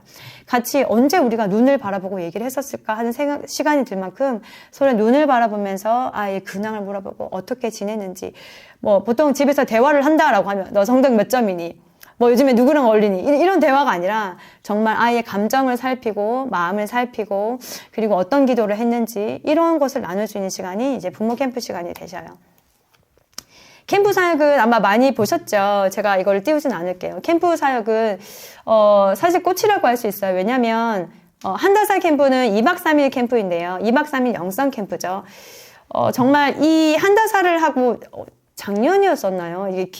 같이 언제 우리가 눈을 바라보고 얘기를 했었을까 하는 시간이 들 만큼 서로 눈을 바라보면서 아이의 근황을 물어보고 어떻게 지내는지 뭐 보통 집에서 대화를 한다라고 하면 너 성적 몇 점이니? 뭐 요즘에 누구랑 어울리니? 이런 대화가 아니라 정말 아이의 감정을 살피고 마음을 살피고 그리고 어떤 기도를 했는지 이런 것을 나눌 수 있는 시간이 이제 부모 캠프 시간이 되셔요. 캠프 사역은 아마 많이 보셨죠? 제가 이걸 띄우진 않을게요. 캠프 사역은 사실 꽃이라고 할 수 있어요. 왜냐하면 한 달 살 캠프는 2박 3일 캠프인데요. 2박 3일 영성 캠프죠. 정말 이 한 달 살을 하고 작년이었었나요? 이게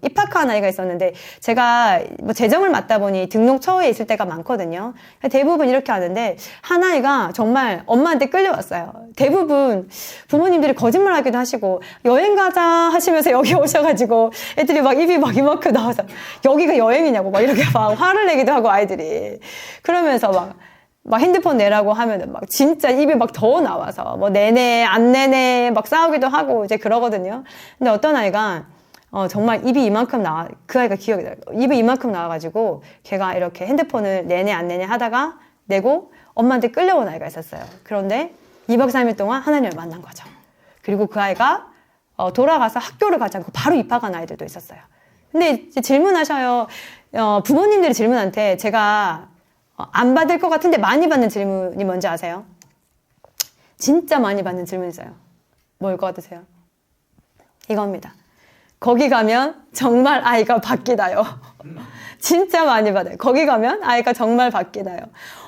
입학한 아이가 있었는데 제가 뭐 재정을 맡다 보니 등록 처우에 있을 때가 많거든요. 대부분 이렇게 하는데 한 아이가 정말 엄마한테 끌려왔어요. 대부분 부모님들이 거짓말하기도 하시고 여행 가자 하시면서 여기 오셔가지고 애들이 막 입이 막 이만큼 나와서 여기가 여행이냐고 막 이렇게 막 화를 내기도 하고 아이들이 그러면서 막 핸드폰 내라고 하면은 막 진짜 입이 막 더 나와서 뭐 내내 안 내내 막 싸우기도 하고 이제 그러거든요. 근데 어떤 아이가 정말 입이 이만큼 그 아이가 기억이 나요. 입이 이만큼 나와가지고 걔가 이렇게 핸드폰을 내내 안 내내 하다가 내고 엄마한테 끌려온 아이가 있었어요. 그런데 2박 3일 동안 하나님을 만난 거죠. 그리고 그 아이가 돌아가서 학교를 가지 않고 바로 입학한 아이들도 있었어요. 근데 이제 질문하셔요. 부모님들이 질문한테 제가 안 받을 것 같은데 많이 받는 질문이 뭔지 아세요? 진짜 많이 받는 질문이 있어요. 뭘 것 같으세요? 이겁니다. 거기 가면 정말 아이가 바뀌나요? 진짜 많이 받아요. 거기 가면 아이가 정말 바뀌나요?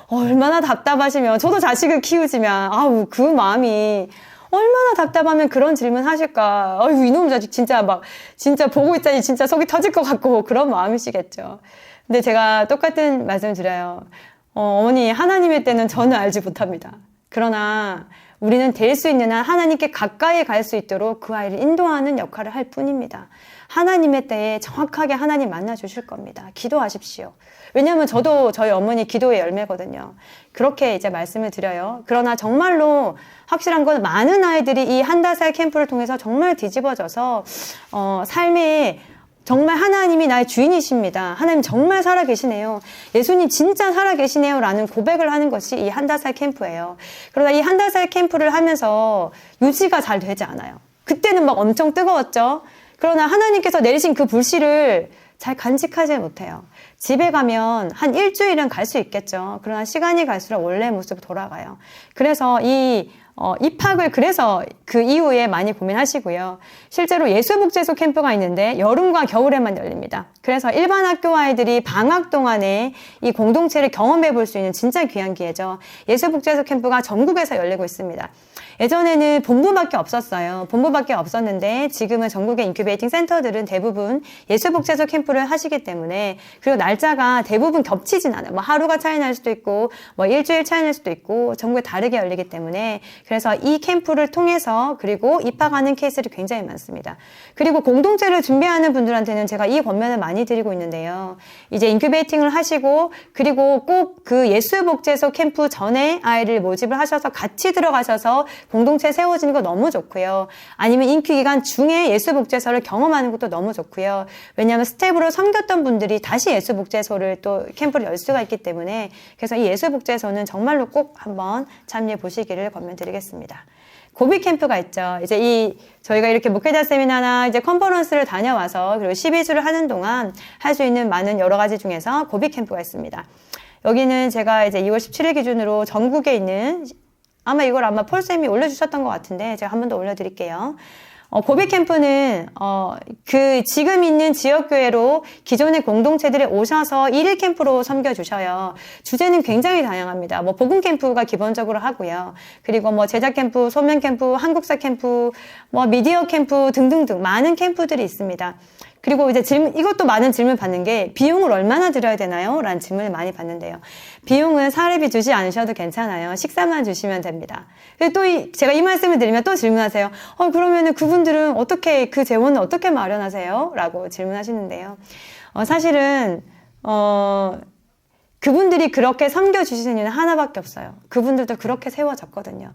얼마나 답답하시면 저도 자식을 키우지만 그 마음이 얼마나 답답하면 그런 질문 하실까. 이놈 자식 진짜 보고 있자니 진짜 속이 터질 것 같고 그런 마음이시겠죠. 근데 제가 똑같은 말씀을 드려요. 어머니, 하나님의 때는 저는 알지 못합니다. 그러나 우리는 될 수 있는 한 하나님께 가까이 갈 수 있도록 그 아이를 인도하는 역할을 할 뿐입니다. 하나님의 때에 정확하게 하나님 만나주실 겁니다. 기도하십시오. 왜냐하면 저도 저희 어머니 기도의 열매거든요. 그렇게 이제 말씀을 드려요. 그러나 정말로 확실한 건 많은 아이들이 이 한 달 살 캠프를 통해서 정말 뒤집어져서 삶에 정말 하나님이 나의 주인이십니다. 하나님 정말 살아계시네요. 예수님 진짜 살아계시네요. 라는 고백을 하는 것이 이 한 달 살 캠프예요. 그러나 이 한 달 살 캠프를 하면서 유지가 잘 되지 않아요. 그때는 막 엄청 뜨거웠죠. 그러나 하나님께서 내리신 그 불씨를 잘 간직하지 못해요. 집에 가면 한 일주일은 갈 수 있겠죠. 그러나 시간이 갈수록 원래 모습으로 돌아가요. 그래서 입학을 그래서 그 이후에 많이 고민하시고요. 실제로 예수복지소 캠프가 있는데 여름과 겨울에만 열립니다. 그래서 일반 학교 아이들이 방학 동안에 이 공동체를 경험해 볼 수 있는 진짜 귀한 기회죠. 예수복지소 캠프가 전국에서 열리고 있습니다. 예전에는 본부밖에 없었어요. 본부밖에 없었는데 지금은 전국의 인큐베이팅 센터들은 대부분 예수복지소 캠프를 하시기 때문에 그리고 날짜가 대부분 겹치진 않아요. 뭐 하루가 차이 날 수도 있고 뭐 일주일 차이 날 수도 있고 전국에 다르게 열리기 때문에 그래서 이 캠프를 통해서 그리고 입학하는 케이스들이 굉장히 많습니다. 그리고 공동체를 준비하는 분들한테는 제가 이 권면을 많이 드리고 있는데요. 이제 인큐베이팅을 하시고 그리고 꼭 그 예수복지소 캠프 전에 아이를 모집을 하셔서 같이 들어가셔서 공동체 세워지는 거 너무 좋고요. 아니면 인큐 기간 중에 예수복지소를 경험하는 것도 너무 좋고요. 왜냐하면 스텝으로 섬겼던 분들이 다시 예수복지소를 또 캠프를 열 수가 있기 때문에 그래서 이 예수복지소는 정말로 꼭 한번 참여해 보시기를 권면드리겠습니다. 고비 캠프가 있죠. 이제 저희가 이렇게 목회자 세미나나 이제 컨퍼런스를 다녀와서 그리고 12주를 하는 동안 할 수 있는 많은 여러 가지 중에서 고비 캠프가 있습니다. 여기는 제가 이제 2월 17일 기준으로 전국에 있는 아마 폴쌤이 올려주셨던 것 같은데 제가 한 번 더 올려드릴게요. 고비 캠프는 지금 있는 지역교회로 기존의 공동체들이 오셔서 1일 캠프로 섬겨주셔요. 주제는 굉장히 다양합니다. 복음 캠프가 기본적으로 하고요. 그리고 제작 캠프, 소면 캠프, 한국사 캠프, 미디어 캠프 등등등 많은 캠프들이 있습니다. 그리고 이제 이것도 많은 질문 받는 게 비용을 얼마나 들여야 되나요? 라는 질문을 많이 받는데요. 비용은 사례비 주지 않으셔도 괜찮아요. 식사만 주시면 됩니다. 또 제가 이 말씀을 드리면 또 질문하세요. 그러면은 그분들은 그 재원은 어떻게 마련하세요? 라고 질문하시는데요. 사실은, 그분들이 그렇게 섬겨주시는 이유는 하나밖에 없어요. 그분들도 그렇게 세워졌거든요.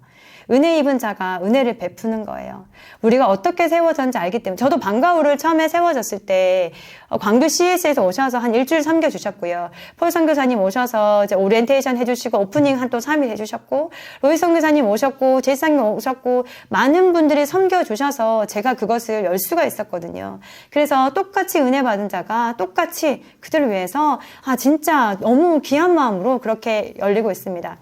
은혜 입은 자가 은혜를 베푸는 거예요. 우리가 어떻게 세워졌는지 알기 때문에 저도 방과후를 처음에 세워졌을 때 광주 CS에서 오셔서 한 일주일 섬겨주셨고요. 폴 선교사님 오셔서 이제 오리엔테이션 해주시고 오프닝 한 또 3일 해주셨고 로이 선교사님 오셨고 제이상님 오셨고 많은 분들이 섬겨주셔서 제가 그것을 열 수가 있었거든요. 그래서 똑같이 은혜 받은 자가 똑같이 그들을 위해서 진짜 너무 귀한 마음으로 그렇게 열리고 있습니다.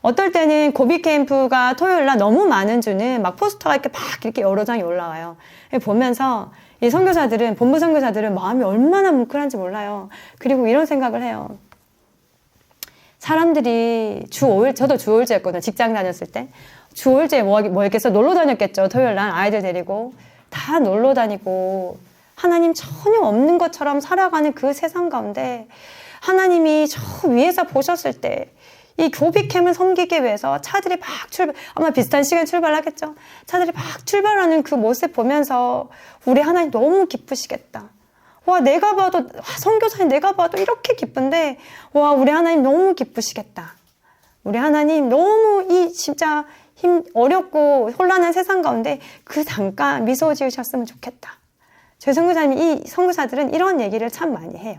어떨 때는 고비 캠프가 토요일날 너무 많은 주는 막 포스터가 이렇게 여러 장이 올라와요. 보면서 이 선교사들은, 본부 선교사들은 마음이 얼마나 뭉클한지 몰라요. 그리고 이런 생각을 해요. 사람들이 주 5일, 저도 주 5일째였거든요. 직장 다녔을 때. 주 5일째 뭐 했겠어? 놀러 다녔겠죠. 토요일날 아이들 데리고. 다 놀러 다니고 하나님 전혀 없는 것처럼 살아가는 그 세상 가운데 하나님이 저 위에서 보셨을 때 이 고비캠을 섬기기 위해서 차들이 막 아마 비슷한 시간에 출발하겠죠. 차들이 막 출발하는 그 모습 보면서 우리 하나님 너무 기쁘시겠다. 선교사님 내가 봐도 이렇게 기쁜데, 우리 하나님 너무 기쁘시겠다. 우리 하나님 너무 진짜 어렵고 혼란한 세상 가운데 그 잠깐 미소 지으셨으면 좋겠다. 저희 선교사님이 이 선교사들은 이런 얘기를 참 많이 해요.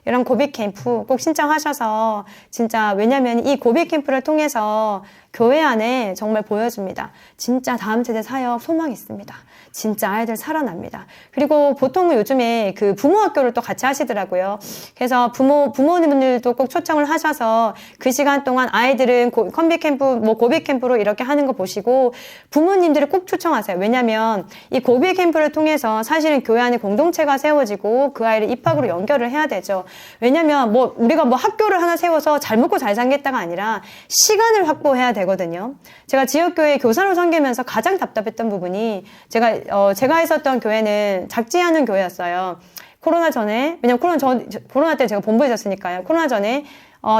이런 고비 캠프 꼭 신청하셔서 진짜 왜냐면 이 고비 캠프를 통해서 교회 안에 정말 보여줍니다. 진짜 다음 세대 사역 소망이 있습니다. 진짜 아이들 살아납니다. 그리고 보통은 요즘에 그 부모 학교를 또 같이 하시더라고요. 그래서 부모님들도 꼭 초청을 하셔서 그 시간 동안 아이들은 컴비 캠프, 고비 캠프로 이렇게 하는 거 보시고 부모님들을 꼭 초청하세요. 왜냐면 이 고비 캠프를 통해서 사실은 교회 안에 공동체가 세워지고 그 아이를 입학으로 연결을 해야 되죠. 왜냐면 우리가 학교를 하나 세워서 잘 먹고 잘 살겠다가 아니라 시간을 확보해야 되거든요. 제가 지역교회 교사로 섬기면서 가장 답답했던 부분이 제가 있었던 교회는 작지 않은 교회였어요. 코로나 전에, 왜냐면 코로나 때 제가 본부에 있었으니까요. 코로나 전에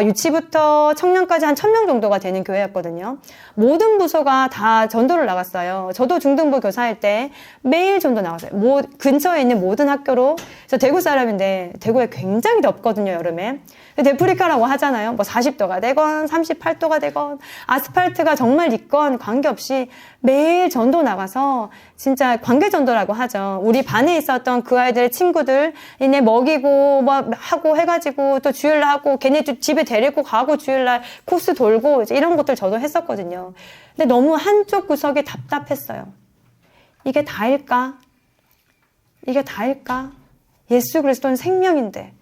유치부터 청년까지 한 1000명 정도가 되는 교회였거든요. 모든 부서가 다 전도를 나갔어요. 저도 중등부 교사일 때 매일 전도 나갔어요. 근처에 있는 모든 학교로. 저 대구 사람인데 대구에 굉장히 덥거든요, 여름에. 데프리카라고 하잖아요. 40도가 되건 38도가 되건 아스팔트가 정말 있건 관계없이 매일 전도 나가서 진짜 관계 전도라고 하죠. 우리 반에 있었던 그 아이들의 친구들 얘네 먹이고 하고 해가지고 또 주일날 하고 걔네 집에 데리고 가고 주일날 코스 돌고 이제 이런 것들 저도 했었거든요. 근데 너무 한쪽 구석이 답답했어요. 이게 다일까? 이게 다일까? 예수 그리스도는 생명인데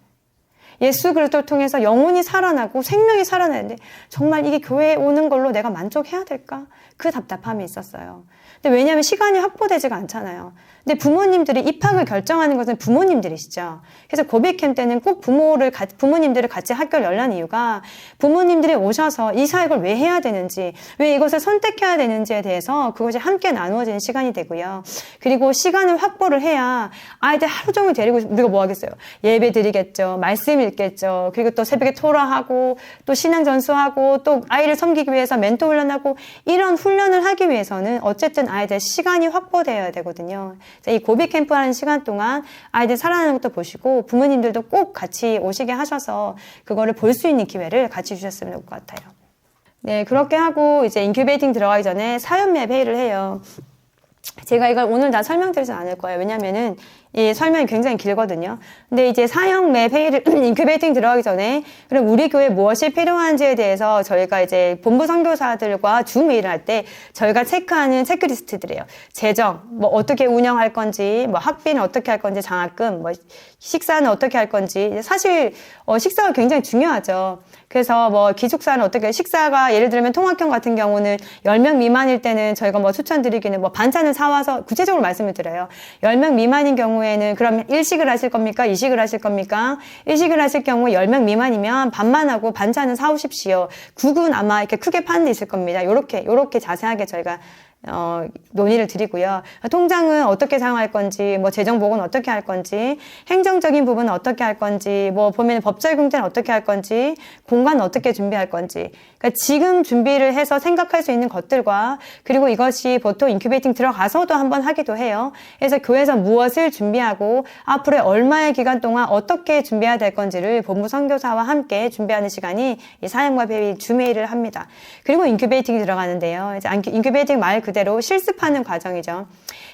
예수 그리스도를 통해서 영혼이 살아나고 생명이 살아나는데 정말 이게 교회에 오는 걸로 내가 만족해야 될까? 그 답답함이 있었어요. 근데 왜냐하면 시간이 확보되지가 않잖아요. 근데 부모님들이 입학을 결정하는 것은 부모님들이시죠. 그래서 고비캠 때는 꼭 부모님들을 같이 학교를 열라는 이유가 부모님들이 오셔서 이 사역을 왜 해야 되는지, 왜 이것을 선택해야 되는지에 대해서 그것이 함께 나누어지는 시간이 되고요. 그리고 시간을 확보를 해야 아이들 하루 종일 데리고 우리가 뭐 하겠어요? 예배 드리겠죠. 말씀 읽겠죠. 그리고 또 새벽에 토라하고 또 신앙 전수하고 또 아이를 섬기기 위해서 멘토 훈련하고 이런 훈련을 하기 위해서는 어쨌든 아이들 시간이 확보되어야 되거든요. 이 고비 캠프 하는 시간 동안 아이들 살아나는 것도 보시고 부모님들도 꼭 같이 오시게 하셔서 그거를 볼 수 있는 기회를 같이 주셨으면 좋을 것 같아요. 네, 그렇게 하고 이제 인큐베이팅 들어가기 전에 사연맵 회의를 해요. 제가 이걸 오늘 다 설명드리진 않을 거예요. 왜냐면은 이 설명이 굉장히 길거든요. 근데 이제 사역맵 회의를 인큐베이팅 들어가기 전에 그럼 우리 교회에 무엇이 필요한지에 대해서 저희가 이제 본부 선교사들과 줌 회의를 할 때 저희가 체크하는 체크리스트들이에요. 재정, 뭐 어떻게 운영할 건지, 뭐 학비는 어떻게 할 건지, 장학금, 뭐 식사는 어떻게 할 건지. 사실 식사가 굉장히 중요하죠. 그래서 뭐 기숙사는 어떻게, 식사가 예를 들면 통학형 같은 경우는 10명 미만일 때는 저희가 뭐 추천드리기는 뭐 반찬을 사와서 구체적으로 말씀을 드려요. 10명 미만인 경우에는 그럼 일식을 하실 겁니까? 이식을 하실 겁니까? 일식을 하실 경우 10명 미만이면 밥만 하고 반찬은 사오십시오. 국은 아마 이렇게 크게 파는 데 있을 겁니다. 요렇게 자세하게 저희가 논의를 드리고요. 통장은 어떻게 사용할 건지, 뭐 재정복은 어떻게 할 건지, 행정적인 부분은 어떻게 할 건지, 뭐 보면 법적 공제는 어떻게 할 건지, 공간은 어떻게 준비할 건지. 그러니까 지금 준비를 해서 생각할 수 있는 것들과 그리고 이것이 보통 인큐베이팅 들어가서도 한번 하기도 해요. 그래서 교회에서 무엇을 준비하고 앞으로 얼마의 기간 동안 어떻게 준비해야 될 건지를 본부 선교사와 함께 준비하는 시간이 이 사역과 회의 줌회의를 합니다. 그리고 인큐베이팅이 들어가는데요. 이제 인큐베이팅 말 그대로 실습하는 과정이죠.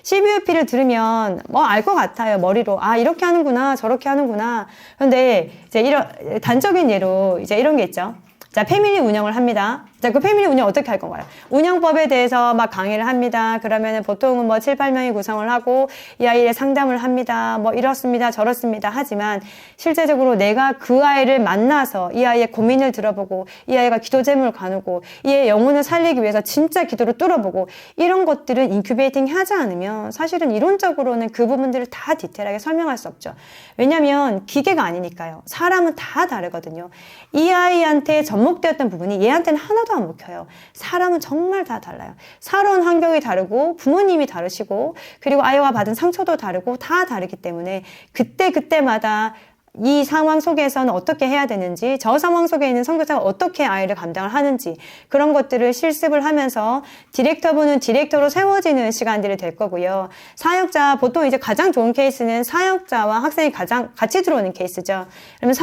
CBUP를 들으면 뭐 알 것 같아요. 머리로. 아, 이렇게 하는구나. 저렇게 하는구나. 그런데 이제 이런 단적인 예로 이제 이런 게 있죠. 자, 패밀리 운영을 합니다. 자, 그 패밀리 운영 어떻게 할 건가요? 운영법에 대해서 막 강의를 합니다. 그러면은 보통은 뭐 7, 8명이 구성을 하고 이 아이의 상담을 합니다. 뭐 이렇습니다. 저렇습니다. 하지만 실제적으로 내가 그 아이를 만나서 이 아이의 고민을 들어보고 이 아이가 기도 제목을 가누고 이 아이의 영혼을 살리기 위해서 진짜 기도를 뚫어보고 이런 것들은 인큐베이팅 하지 않으면 사실은 이론적으로는 그 부분들을 다 디테일하게 설명할 수 없죠. 왜냐면 기계가 아니니까요. 사람은 다 다르거든요. 이 아이한테 접목되었던 부분이 얘한테는 하나도 안 먹혀요. 사람은 정말 다 달라요. 살아온 환경이 다르고 부모님이 다르시고 그리고 아이가 받은 상처도 다르고 다 다르기 때문에 그때마다 이 상황 속에서는 어떻게 해야 되는지, 저 상황 속에 있는 선교사가 어떻게 아이를 감당을 하는지 그런 것들을 실습을 하면서 디렉터분은 디렉터로 세워지는 시간들이 될 거고요. 사역자, 보통 이제 가장 좋은 케이스는 사역자와 학생이 같이 들어오는 케이스죠. 그러면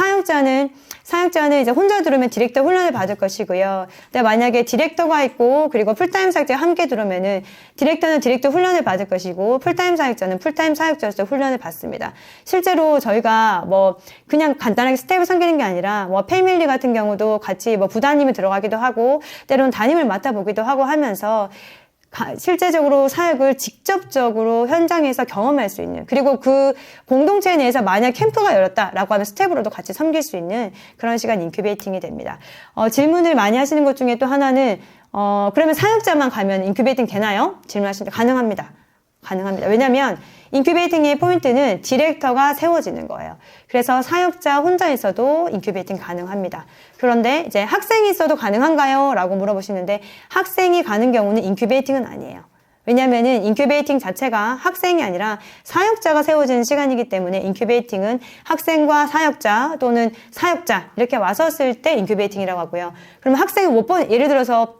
사역자는 이제 혼자 들어오면 디렉터 훈련을 받을 것이고요. 근데 만약에 디렉터가 있고 그리고 풀타임 사역자가 함께 들어오면은 디렉터는 디렉터 훈련을 받을 것이고 풀타임 사역자는 풀타임 사역자로서 훈련을 받습니다. 실제로 저희가 뭐 그냥 간단하게 스텝을 섬기는 게 아니라 뭐 패밀리 같은 경우도 같이 뭐 부담님이 들어가기도 하고 때로는 담임을 맡아보기도 하고 하면서 실제적으로 사역을 직접적으로 현장에서 경험할 수 있는, 그리고 그 공동체 내에서 만약 캠프가 열었다라고 하면 스텝으로도 같이 섬길 수 있는 그런 시간 인큐베이팅이 됩니다. 질문을 많이 하시는 것 중에 또 하나는 그러면 사역자만 가면 인큐베이팅 되나요? 질문하시는데 가능합니다. 왜냐면 인큐베이팅의 포인트는 디렉터가 세워지는 거예요. 그래서 사역자 혼자 있어도 인큐베이팅 가능합니다. 그런데 이제 학생이 있어도 가능한가요? 라고 물어보시는데 학생이 가는 경우는 인큐베이팅은 아니에요. 왜냐면은 인큐베이팅 자체가 학생이 아니라 사역자가 세워지는 시간이기 때문에 인큐베이팅은 학생과 사역자 또는 사역자 이렇게 와서 쓸 때 인큐베이팅이라고 하고요. 그러면 학생을 예를 들어서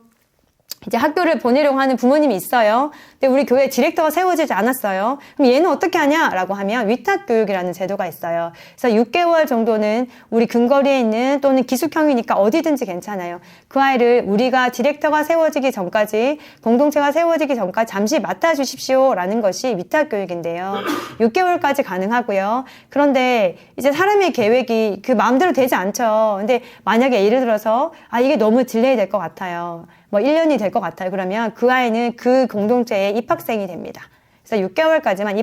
이제 학교를 보내려고 하는 부모님이 있어요. 근데 우리 교회 디렉터가 세워지지 않았어요. 그럼 얘는 어떻게 하냐라고 하면 위탁교육이라는 제도가 있어요. 그래서 6개월 정도는 우리 근거리에 있는 또는 기숙형이니까 어디든지 괜찮아요. 그 아이를 우리가 디렉터가 세워지기 전까지, 공동체가 세워지기 전까지 잠시 맡아주십시오라는 것이 위탁교육인데요. 6개월까지 가능하고요. 그런데 이제 사람의 계획이 그 마음대로 되지 않죠. 근데 만약에 예를 들어서 이게 너무 딜레이 될 것 같아요. 뭐 1년이 될 것 같아요. 그러면 그 아이는 그 공동체의 입학생이 됩니다. 그래서 6개월까지만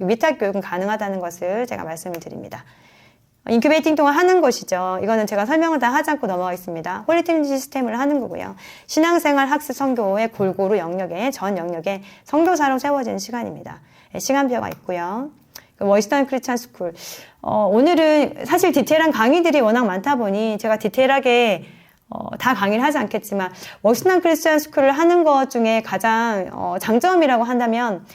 위탁교육은 가능하다는 것을 제가 말씀을 드립니다. 인큐베이팅 동안 하는 것이죠. 이거는 제가 설명을 다 하지 않고 넘어가겠습니다. 홀리팀 시스템을 하는 거고요. 신앙생활 학습 선교의 골고루 영역에, 전 영역에 선교사로 세워지는 시간입니다. 시간표가 있고요. 워싱턴 크리스천 스쿨. 오늘은 사실 디테일한 강의들이 워낙 많다 보니 제가 디테일하게 다 강의를 하지 않겠지만 워싱턴 크리스천 스쿨을 하는 것 중에 가장 장점이라고 한다면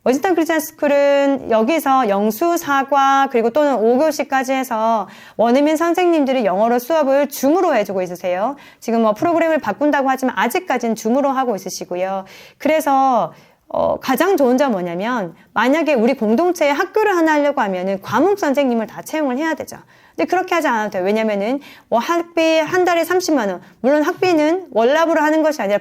워싱턴 크리스천 스쿨은 여기서 영수, 사과, 그리고 또는 5교시까지 해서 원어민 선생님들이 영어로 수업을 줌으로 해주고 있으세요. 지금 프로그램을 바꾼다고 하지만 아직까지는 줌으로 하고 있으시고요. 그래서 가장 좋은 점 뭐냐면 만약에 우리 공동체에 학교를 하나 하려고 하면은 과목 선생님을 다 채용을 해야 되죠. 근데 그렇게 하지 않아도 돼요. 왜냐면은 학비 한 달에 30만 원. 물론 학비는 월납으로 하는 것이 아니라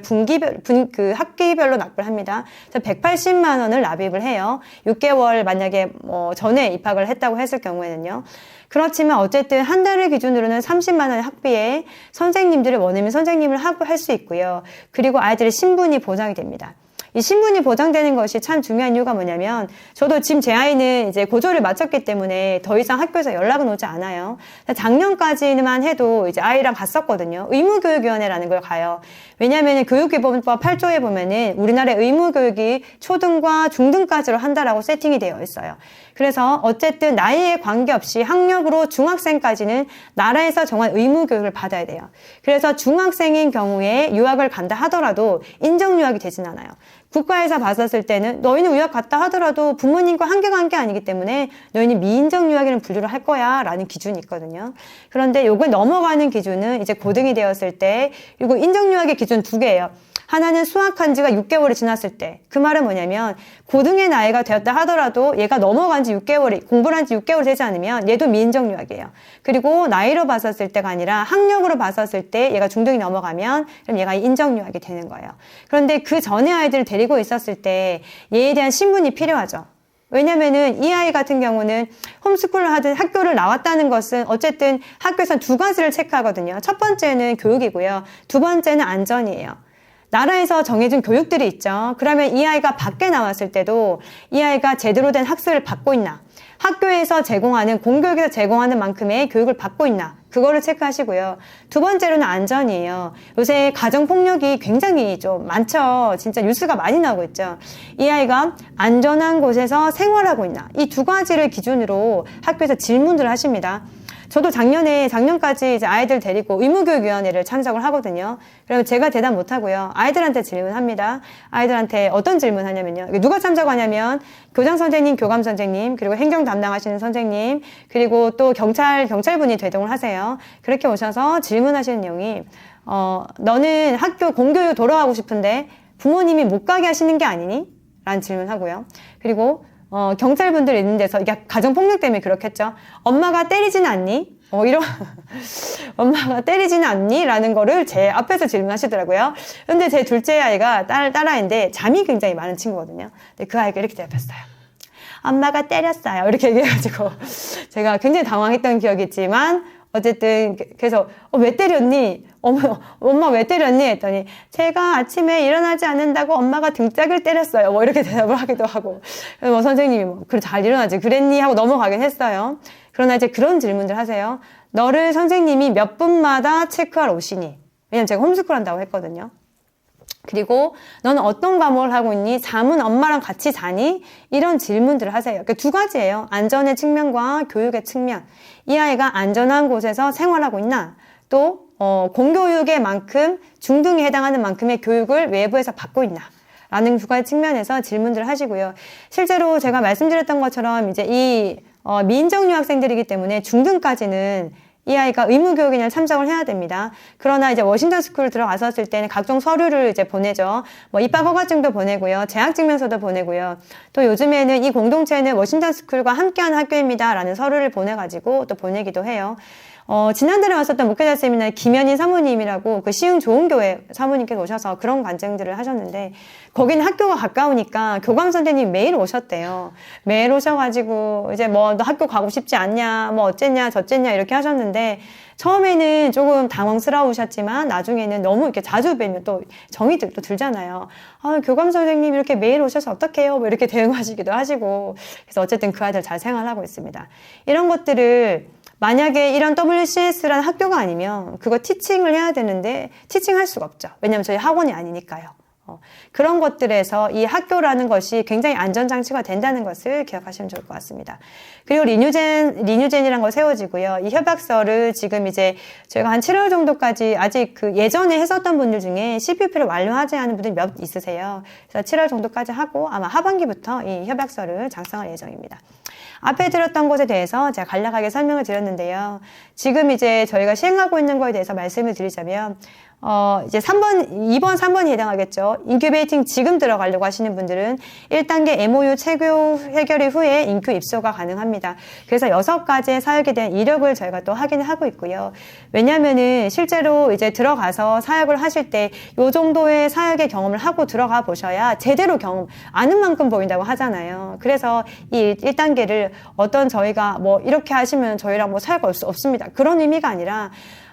학기별로 납부를 합니다. 그래서 180만 원을 납입을 해요. 6개월 만약에 전에 입학을 했다고 했을 경우에는요. 그렇지만 어쨌든 한 달을 기준으로는 30만 원의 학비에 선생님들을 원어민 선생님을 하고 할 수 있고요. 그리고 아이들의 신분이 보장이 됩니다. 이 신분이 보장되는 것이 참 중요한 이유가 뭐냐면 저도 지금 제 아이는 이제 고졸을 마쳤기 때문에 더 이상 학교에서 연락은 오지 않아요. 작년까지만 해도 이제 아이랑 갔었거든요. 의무교육위원회라는 걸 가요. 왜냐하면 교육기본법 8조에 보면은 우리나라의 의무교육이 초등과 중등까지로 한다라고 세팅이 되어 있어요. 그래서 어쨌든 나이에 관계없이 학력으로 중학생까지는 나라에서 정한 의무교육을 받아야 돼요. 그래서 중학생인 경우에 유학을 간다 하더라도 인정유학이 되진 않아요. 국가에서 봤었을 때는 너희는 유학 갔다 하더라도 부모님과 한계가 한 게 아니기 때문에 너희는 미인정 유학에는 분류를 할 거야 라는 기준이 있거든요. 그런데 요걸 넘어가는 기준은 이제 고등이 되었을 때, 그리고 인정 유학의 기준 2개예요. 하나는 수학한 지가 6개월이 지났을 때. 그 말은 뭐냐면 고등의 나이가 되었다 하더라도 얘가 넘어간 지 6개월이, 공부를 한 지 6개월 되지 않으면 얘도 미인정 유학이에요. 그리고 나이로 봤었을 때가 아니라 학력으로 봤었을 때 얘가 중등이 넘어가면 그럼 얘가 인정 유학이 되는 거예요. 그런데 그 전에 아이들을 데리고 있었을 때 얘에 대한 신분이 필요하죠. 왜냐면은 이 아이 같은 경우는 홈스쿨을 하든 학교를 나왔다는 것은 어쨌든 학교에서는 2가지를 체크하거든요. 첫 번째는 교육이고요. 2번째는 안전이에요. 나라에서 정해준 교육들이 있죠. 그러면 이 아이가 밖에 나왔을 때도 이 아이가 제대로 된 학습을 받고 있나, 학교에서 제공하는, 공교육에서 제공하는 만큼의 교육을 받고 있나, 그거를 체크하시고요. 2번째로는 안전이에요. 요새 가정폭력이 굉장히 좀 많죠. 진짜 뉴스가 많이 나오고 있죠. 이 아이가 안전한 곳에서 생활하고 있나, 이 2가지를 기준으로 학교에서 질문들을 하십니다. 저도 작년까지 이제 아이들 데리고 의무교육위원회를 참석을 하거든요. 그러면 제가 대답 못하고요. 아이들한테 질문합니다. 아이들한테 어떤 질문 하냐면요. 누가 참석하냐면 교장 선생님, 교감 선생님, 그리고 행정 담당하시는 선생님, 그리고 또 경찰분이 대동을 하세요. 그렇게 오셔서 질문하시는 내용이, 너는 학교 공교육 돌아가고 싶은데 부모님이 못 가게 하시는 게 아니니? 라는 질문하고요. 그리고 경찰분들 있는 데서, 이게 가정폭력 때문에 그렇겠죠. 엄마가 때리지는 않니? 엄마가 때리지는 않니? 라는 거를 제 앞에서 질문하시더라고요. 근데 제 둘째 아이가 딸아이인데 잠이 굉장히 많은 친구거든요. 근데 그 아이가 이렇게 대답했어요. 엄마가 때렸어요. 이렇게 얘기해가지고 제가 굉장히 당황했던 기억이 있지만 어쨌든 그래서 왜 때렸니? 엄마 왜 때렸니? 했더니 제가 아침에 일어나지 않는다고 엄마가 등짝을 때렸어요. 이렇게 대답을 하기도 하고, 선생님이 그래 잘 일어나지 그랬니? 하고 넘어가긴 했어요. 그러나 이제 그런 질문들 하세요. 너를 선생님이 몇 분마다 체크하러 오시니? 왜냐면 제가 홈스쿨 한다고 했거든요. 그리고 너는 어떤 과목을 하고 있니? 잠은 엄마랑 같이 자니? 이런 질문들을 하세요. 그러니까 2가지예요. 안전의 측면과 교육의 측면. 이 아이가 안전한 곳에서 생활하고 있나? 또 공교육의 만큼 중등에 해당하는 만큼의 교육을 외부에서 받고 있나? 라는 2가지 측면에서 질문들을 하시고요. 실제로 제가 말씀드렸던 것처럼 이제 이 미인정 유학생들이기 때문에 중등까지는 이 아이가 의무교육이나 참석을 해야 됩니다. 그러나 이제 워싱턴 스쿨을 들어갔었을 때는 각종 서류를 이제 보내죠. 입학 허가증도 보내고요. 재학 증명서도 보내고요. 또 요즘에는 이 공동체는 워싱턴 스쿨과 함께하는 학교입니다. 라는 서류를 보내가지고 또 보내기도 해요. 지난달에 왔었던 목회자 세미나에 김현희 사모님이라고 그 시흥 좋은교회 사모님께서 오셔서 그런 간증들을 하셨는데, 거기는 학교가 가까우니까 교감 선생님이 매일 오셨대요. 매일 오셔가지고 이제 너 학교 가고 싶지 않냐, 어쨌냐 저쨌냐 이렇게 하셨는데, 처음에는 조금 당황스러우셨지만 나중에는 너무 이렇게 자주 뵈면 또 정이 또 들잖아요. 교감 선생님 이렇게 매일 오셔서 어떡해요? 이렇게 대응하시기도 하시고, 그래서 어쨌든 그 아이들 잘 생활하고 있습니다. 이런 것들을 만약에 이런 WCS라는 학교가 아니면 그거 티칭을 해야 되는데 티칭할 수가 없죠. 왜냐면 저희 학원이 아니니까요. 그런 것들에서 이 학교라는 것이 굉장히 안전장치가 된다는 것을 기억하시면 좋을 것 같습니다. 그리고 리뉴젠이라는 걸 세워지고요. 이 협약서를 지금 이제 저희가 한 7월 정도까지 아직 그 예전에 했었던 분들 중에 CPUP를 완료하지 않은 분들이 몇 있으세요. 그래서 7월 정도까지 하고 아마 하반기부터 이 협약서를 작성할 예정입니다. 앞에 들었던 것에 대해서 제가 간략하게 설명을 드렸는데요. 지금 이제 저희가 시행하고 있는 거에 대해서 말씀을 드리자면, 이제 2번, 3번이 해당하겠죠. 인큐베이팅 지금 들어가려고 하시는 분들은 1단계 MOU 체결 해결 후에 인큐 입소가 가능합니다. 그래서 6가지의 사역에 대한 이력을 저희가 또 확인을 하고 있고요. 왜냐면은 실제로 이제 들어가서 사역을 하실 때 요 정도의 사역의 경험을 하고 들어가 보셔야 제대로 아는 만큼 보인다고 하잖아요. 그래서 이 1단계를 어떤 저희가 뭐 이렇게 하시면 저희랑 뭐 사역 없습니다. 그런 의미가 아니라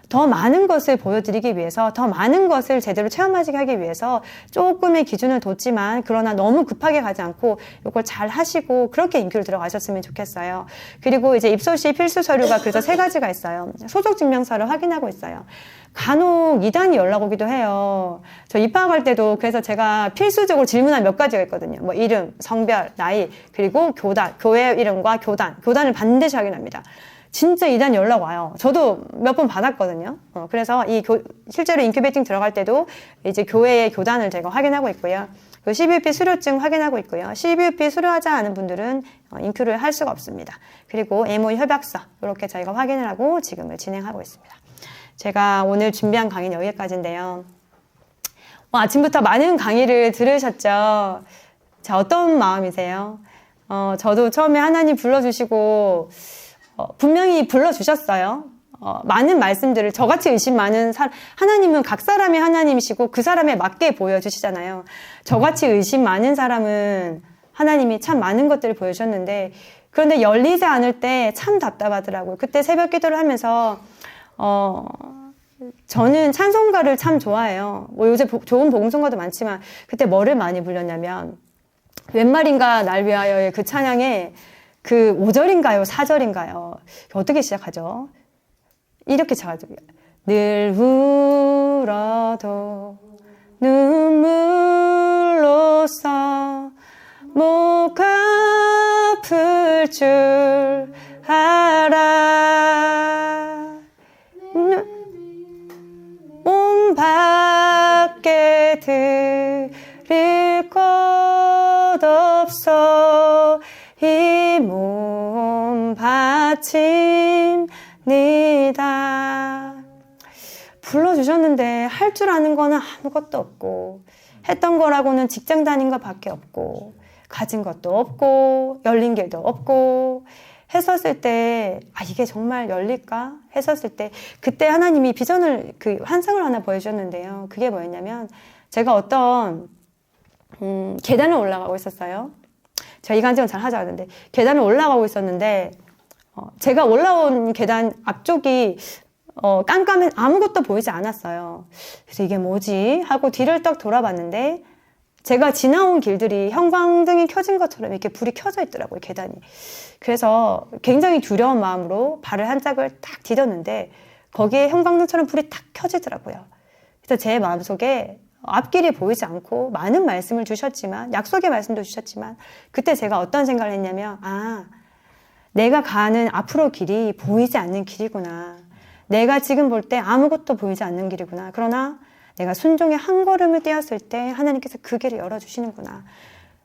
더 많은 것을 보여드리기 위해서, 더 많은 것을 제대로 체험하시게 하기 위해서 조금의 기준을 뒀지만, 그러나 너무 급하게 가지 않고 이걸 잘 하시고 그렇게 인큐를 들어가셨으면 좋겠어요. 그리고 이제 입소 시 필수 서류가 그래서 3가지가 있어요. 소속 증명서를 확인하고 있어요. 간혹 이단이 연락 오기도 해요. 저 입학할 때도 그래서 제가 필수적으로 질문한 몇 가지가 있거든요. 뭐 이름, 성별, 나이, 그리고 교회 이름과 교단을 반드시 확인합니다. 진짜 이단 연락 와요. 저도 몇 번 받았거든요. 그래서 실제로 인큐베이팅 들어갈 때도 이제 교회의 교단을 제가 확인하고 있고요. 그 CBUP 수료증 확인하고 있고요. CBUP 수료하지 않은 분들은 인큐를 할 수가 없습니다. 그리고 MOU 협약서 이렇게 저희가 확인을 하고 지금을 진행하고 있습니다. 제가 오늘 준비한 강의는 여기까지인데요. 아침부터 많은 강의를 들으셨죠? 자, 어떤 마음이세요? 저도 처음에 하나님 불러주시고 분명히 불러주셨어요. 많은 말씀들을 저같이 의심 많은 하나님은 각 사람의 하나님이시고 그 사람에 맞게 보여주시잖아요. 저같이 의심 많은 사람은 하나님이 참 많은 것들을 보여주셨는데 그런데 열리지 않을 때 참 답답하더라고요. 그때 새벽 기도를 하면서 저는 찬송가를 참 좋아해요. 뭐 요새 좋은 복음성가도 많지만 그때 뭐를 많이 불렀냐면 웬 말인가 날 위하여의 그 찬양에 그 5절인가요? 4절인가요? 어떻게 시작하죠? 이렇게 시작하죠. 늘 울어도 눈물로써 목 아플 줄 알아 몸 밖에 들을 것 없어 이 몸 바칩니다. 불러주셨는데 할 줄 아는 거는 아무것도 없고 했던 거라고는 직장 다닌 것밖에 없고 가진 것도 없고 열린 길도 없고 했었을 때 이게 정말 열릴까? 했었을 때 그때 하나님이 비전을 환상을 하나 보여주셨는데요. 그게 뭐였냐면 제가 어떤 계단을 올라가고 있었어요. 제가 이 간증을 잘 하지 않는데 계단을 올라가고 있었는데 제가 올라온 계단 앞쪽이 깜깜해 아무것도 보이지 않았어요. 그래서 이게 뭐지? 하고 뒤를 떡 돌아봤는데 제가 지나온 길들이 형광등이 켜진 것처럼 이렇게 불이 켜져 있더라고요, 계단이. 그래서 굉장히 두려운 마음으로 발을 한 짝을 딱 디뎠는데 거기에 형광등처럼 불이 딱 켜지더라고요. 그래서 제 마음속에 앞길이 보이지 않고 많은 말씀을 주셨지만 약속의 말씀도 주셨지만 그때 제가 어떤 생각을 했냐면 내가 가는 앞으로 길이 보이지 않는 길이구나. 내가 지금 볼 때 아무것도 보이지 않는 길이구나. 그러나 내가 순종의 한 걸음을 떼었을 때 하나님께서 그 길을 열어주시는구나.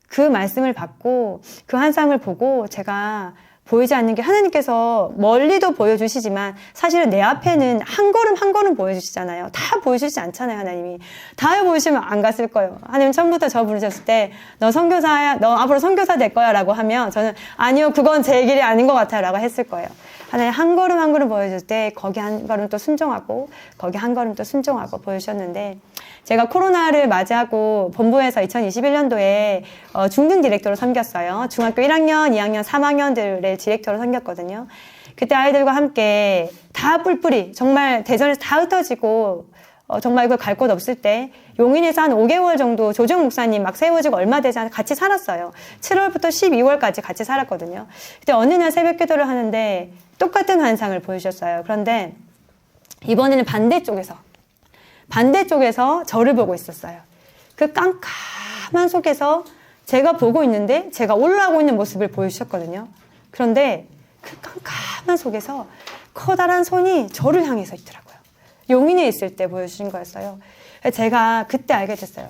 그 말씀을 받고 그 환상을 보고 제가 보이지 않는 게 하나님께서 멀리도 보여주시지만 사실은 내 앞에는 한 걸음 한 걸음 보여주시잖아요. 다 보여주시지 않잖아요, 하나님이. 다 보여주시면 안 갔을 거예요. 하나님 처음부터 저 부르셨을 때 너 선교사야, 너 앞으로 선교사 될 거야 라고 하면 저는 아니요, 그건 제 길이 아닌 것 같아요 라고 했을 거예요. 하나님 한 걸음 한 걸음 보여줄 때 거기 한 걸음 또 순종하고 거기 한 걸음 또 순종하고 보여주셨는데 제가 코로나를 맞이하고 본부에서 2021년도에 중등 디렉터로 섬겼어요. 중학교 1학년, 2학년, 3학년들의 디렉터로 섬겼거든요. 그때 아이들과 함께 다 뿔뿔이 정말 대전에서 다 흩어지고 정말 이걸 갈 곳 없을 때 용인에서 한 5개월 정도 조정 목사님 막 세워지고 얼마 되지 않아 같이 살았어요. 7월부터 12월까지 같이 살았거든요. 그때 어느 날 새벽 기도를 하는데 똑같은 환상을 보여주셨어요. 그런데 이번에는 반대쪽에서 저를 보고 있었어요. 그 깜깜한 속에서 제가 보고 있는데 제가 올라오고 있는 모습을 보여주셨거든요. 그런데 그 깜깜한 속에서 커다란 손이 저를 향해서 있더라고요. 용인에 있을 때 보여주신 거였어요. 제가 그때 알게 됐어요.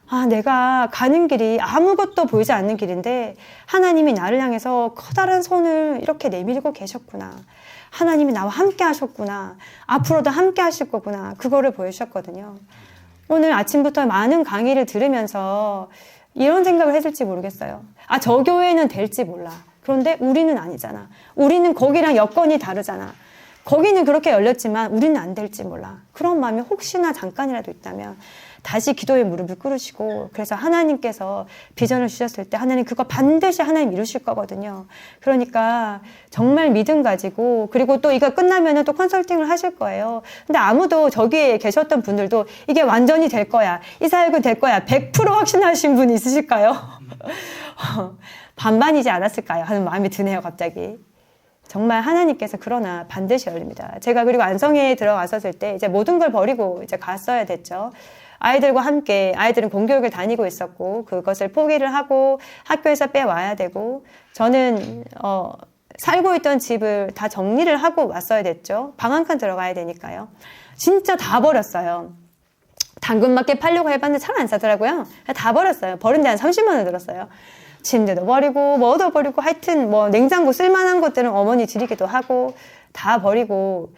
아, 내가 가는 길이 아무것도 보이지 않는 길인데 하나님이 나를 향해서 커다란 손을 이렇게 내밀고 계셨구나. 하나님이 나와 함께 하셨구나. 앞으로도 함께 하실 거구나. 그거를 보여주셨거든요. 오늘 아침부터 많은 강의를 들으면서 이런 생각을 했을지 모르겠어요. 아, 저 교회는 될지 몰라. 그런데 우리는 아니잖아. 우리는 거기랑 여건이 다르잖아. 거기는 그렇게 열렸지만 우리는 안 될지 몰라. 그런 마음이 혹시나 잠깐이라도 있다면 다시 기도의 무릎을 꿇으시고, 그래서 하나님께서 비전을 주셨을 때 하나님 그거 반드시 하나님 이루실 거거든요. 그러니까 정말 믿음 가지고, 그리고 또 이거 끝나면은 또 컨설팅을 하실 거예요. 근데 아무도 저기에 계셨던 분들도 이게 완전히 될 거야, 이 사역은 될 거야 100% 확신하신 분 있으실까요? 반반이지 않았을까요? 하는 마음이 드네요, 갑자기. 정말 하나님께서 그러나 반드시 열립니다. 제가 그리고 안성에 들어갔었을 때 이제 모든 걸 버리고 이제 갔어야 됐죠. 아이들과 함께, 아이들은 공교육을 다니고 있었고 그것을 포기를 하고 학교에서 빼와야 되고, 저는 살고 있던 집을 다 정리를 하고 왔어야 됐죠. 방 한 칸 들어가야 되니까요. 진짜 다 버렸어요. 당근마켓 팔려고 해봤는데 잘 안 사더라고요. 다 버렸어요. 버린 데 한 30만 원 들었어요. 침대도 버리고 뭐도 버리고, 하여튼 뭐 냉장고 쓸만한 것들은 어머니 드리기도 하고 다 버리고,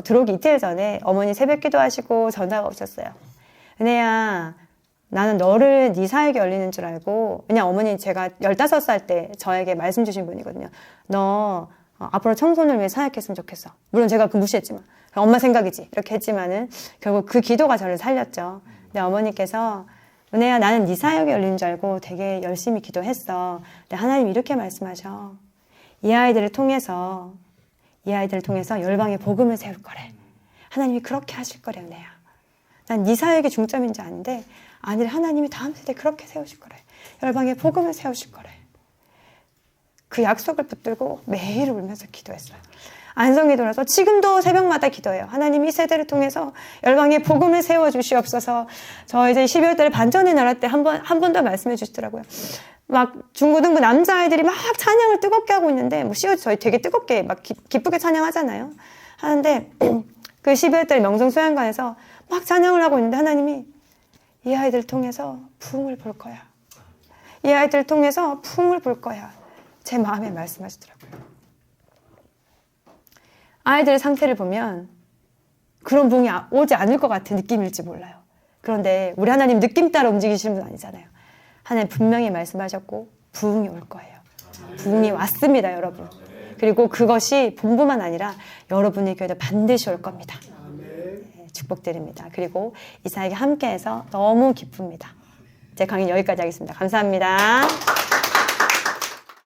들어오기 이틀 전에 어머니 새벽 기도하시고 전화가 오셨어요. 은혜야, 나는 너를 네 사역에 열리는 줄 알고, 그냥 어머니 제가 15살 때 저에게 말씀 주신 분이거든요. 너 앞으로 청소년을 위해 사역했으면 좋겠어. 물론 제가 그 무시했지만, 엄마 생각이지 이렇게 했지만은 결국 그 기도가 저를 살렸죠. 근데 어머니께서 은혜야, 나는 네 사역에 열리는 줄 알고 되게 열심히 기도했어. 근데 하나님이 이렇게 말씀하셔. 이 아이들을 통해서 열방의 복음을 세울 거래. 하나님이 그렇게 하실 거래, 은혜야. 난 네 사역이 중점인지 아는데 아니래, 하나님이 다음 세대에 그렇게 세우실 거래. 열방의 복음을 세우실 거래. 그 약속을 붙들고 매일 울면서 기도했어요. 안성에 돌아서 지금도 새벽마다 기도해요. 하나님 이 세대를 통해서 열방의 복음을 세워주시옵소서. 저 이제 12월 달에 반전의 나라 때 한 번 더 말씀해 주시더라고요. 막 중고등부 남자아이들이 막 찬양을 뜨겁게 하고 있는데, 뭐 저희 되게 뜨겁게 막 기쁘게 찬양하잖아요. 하는데 그 12월 달 명성 수양관에서 막 찬양을 하고 있는데 하나님이 이 아이들을 통해서 부흥을 볼 거야. 이 아이들을 통해서 부흥을 볼 거야. 제 마음에 말씀하시더라고요. 아이들의 상태를 보면 그런 부흥이 오지 않을 것 같은 느낌일지 몰라요. 그런데 우리 하나님 느낌 따라 움직이시는 분 아니잖아요. 하나님 분명히 말씀하셨고 부흥이 올 거예요. 부흥이 왔습니다, 여러분. 그리고 그것이 본부만 아니라 여러분의 교회도 반드시 올 겁니다. 네, 축복드립니다. 그리고 이 사역에 함께해서 너무 기쁩니다. 제 강의 여기까지 하겠습니다. 감사합니다.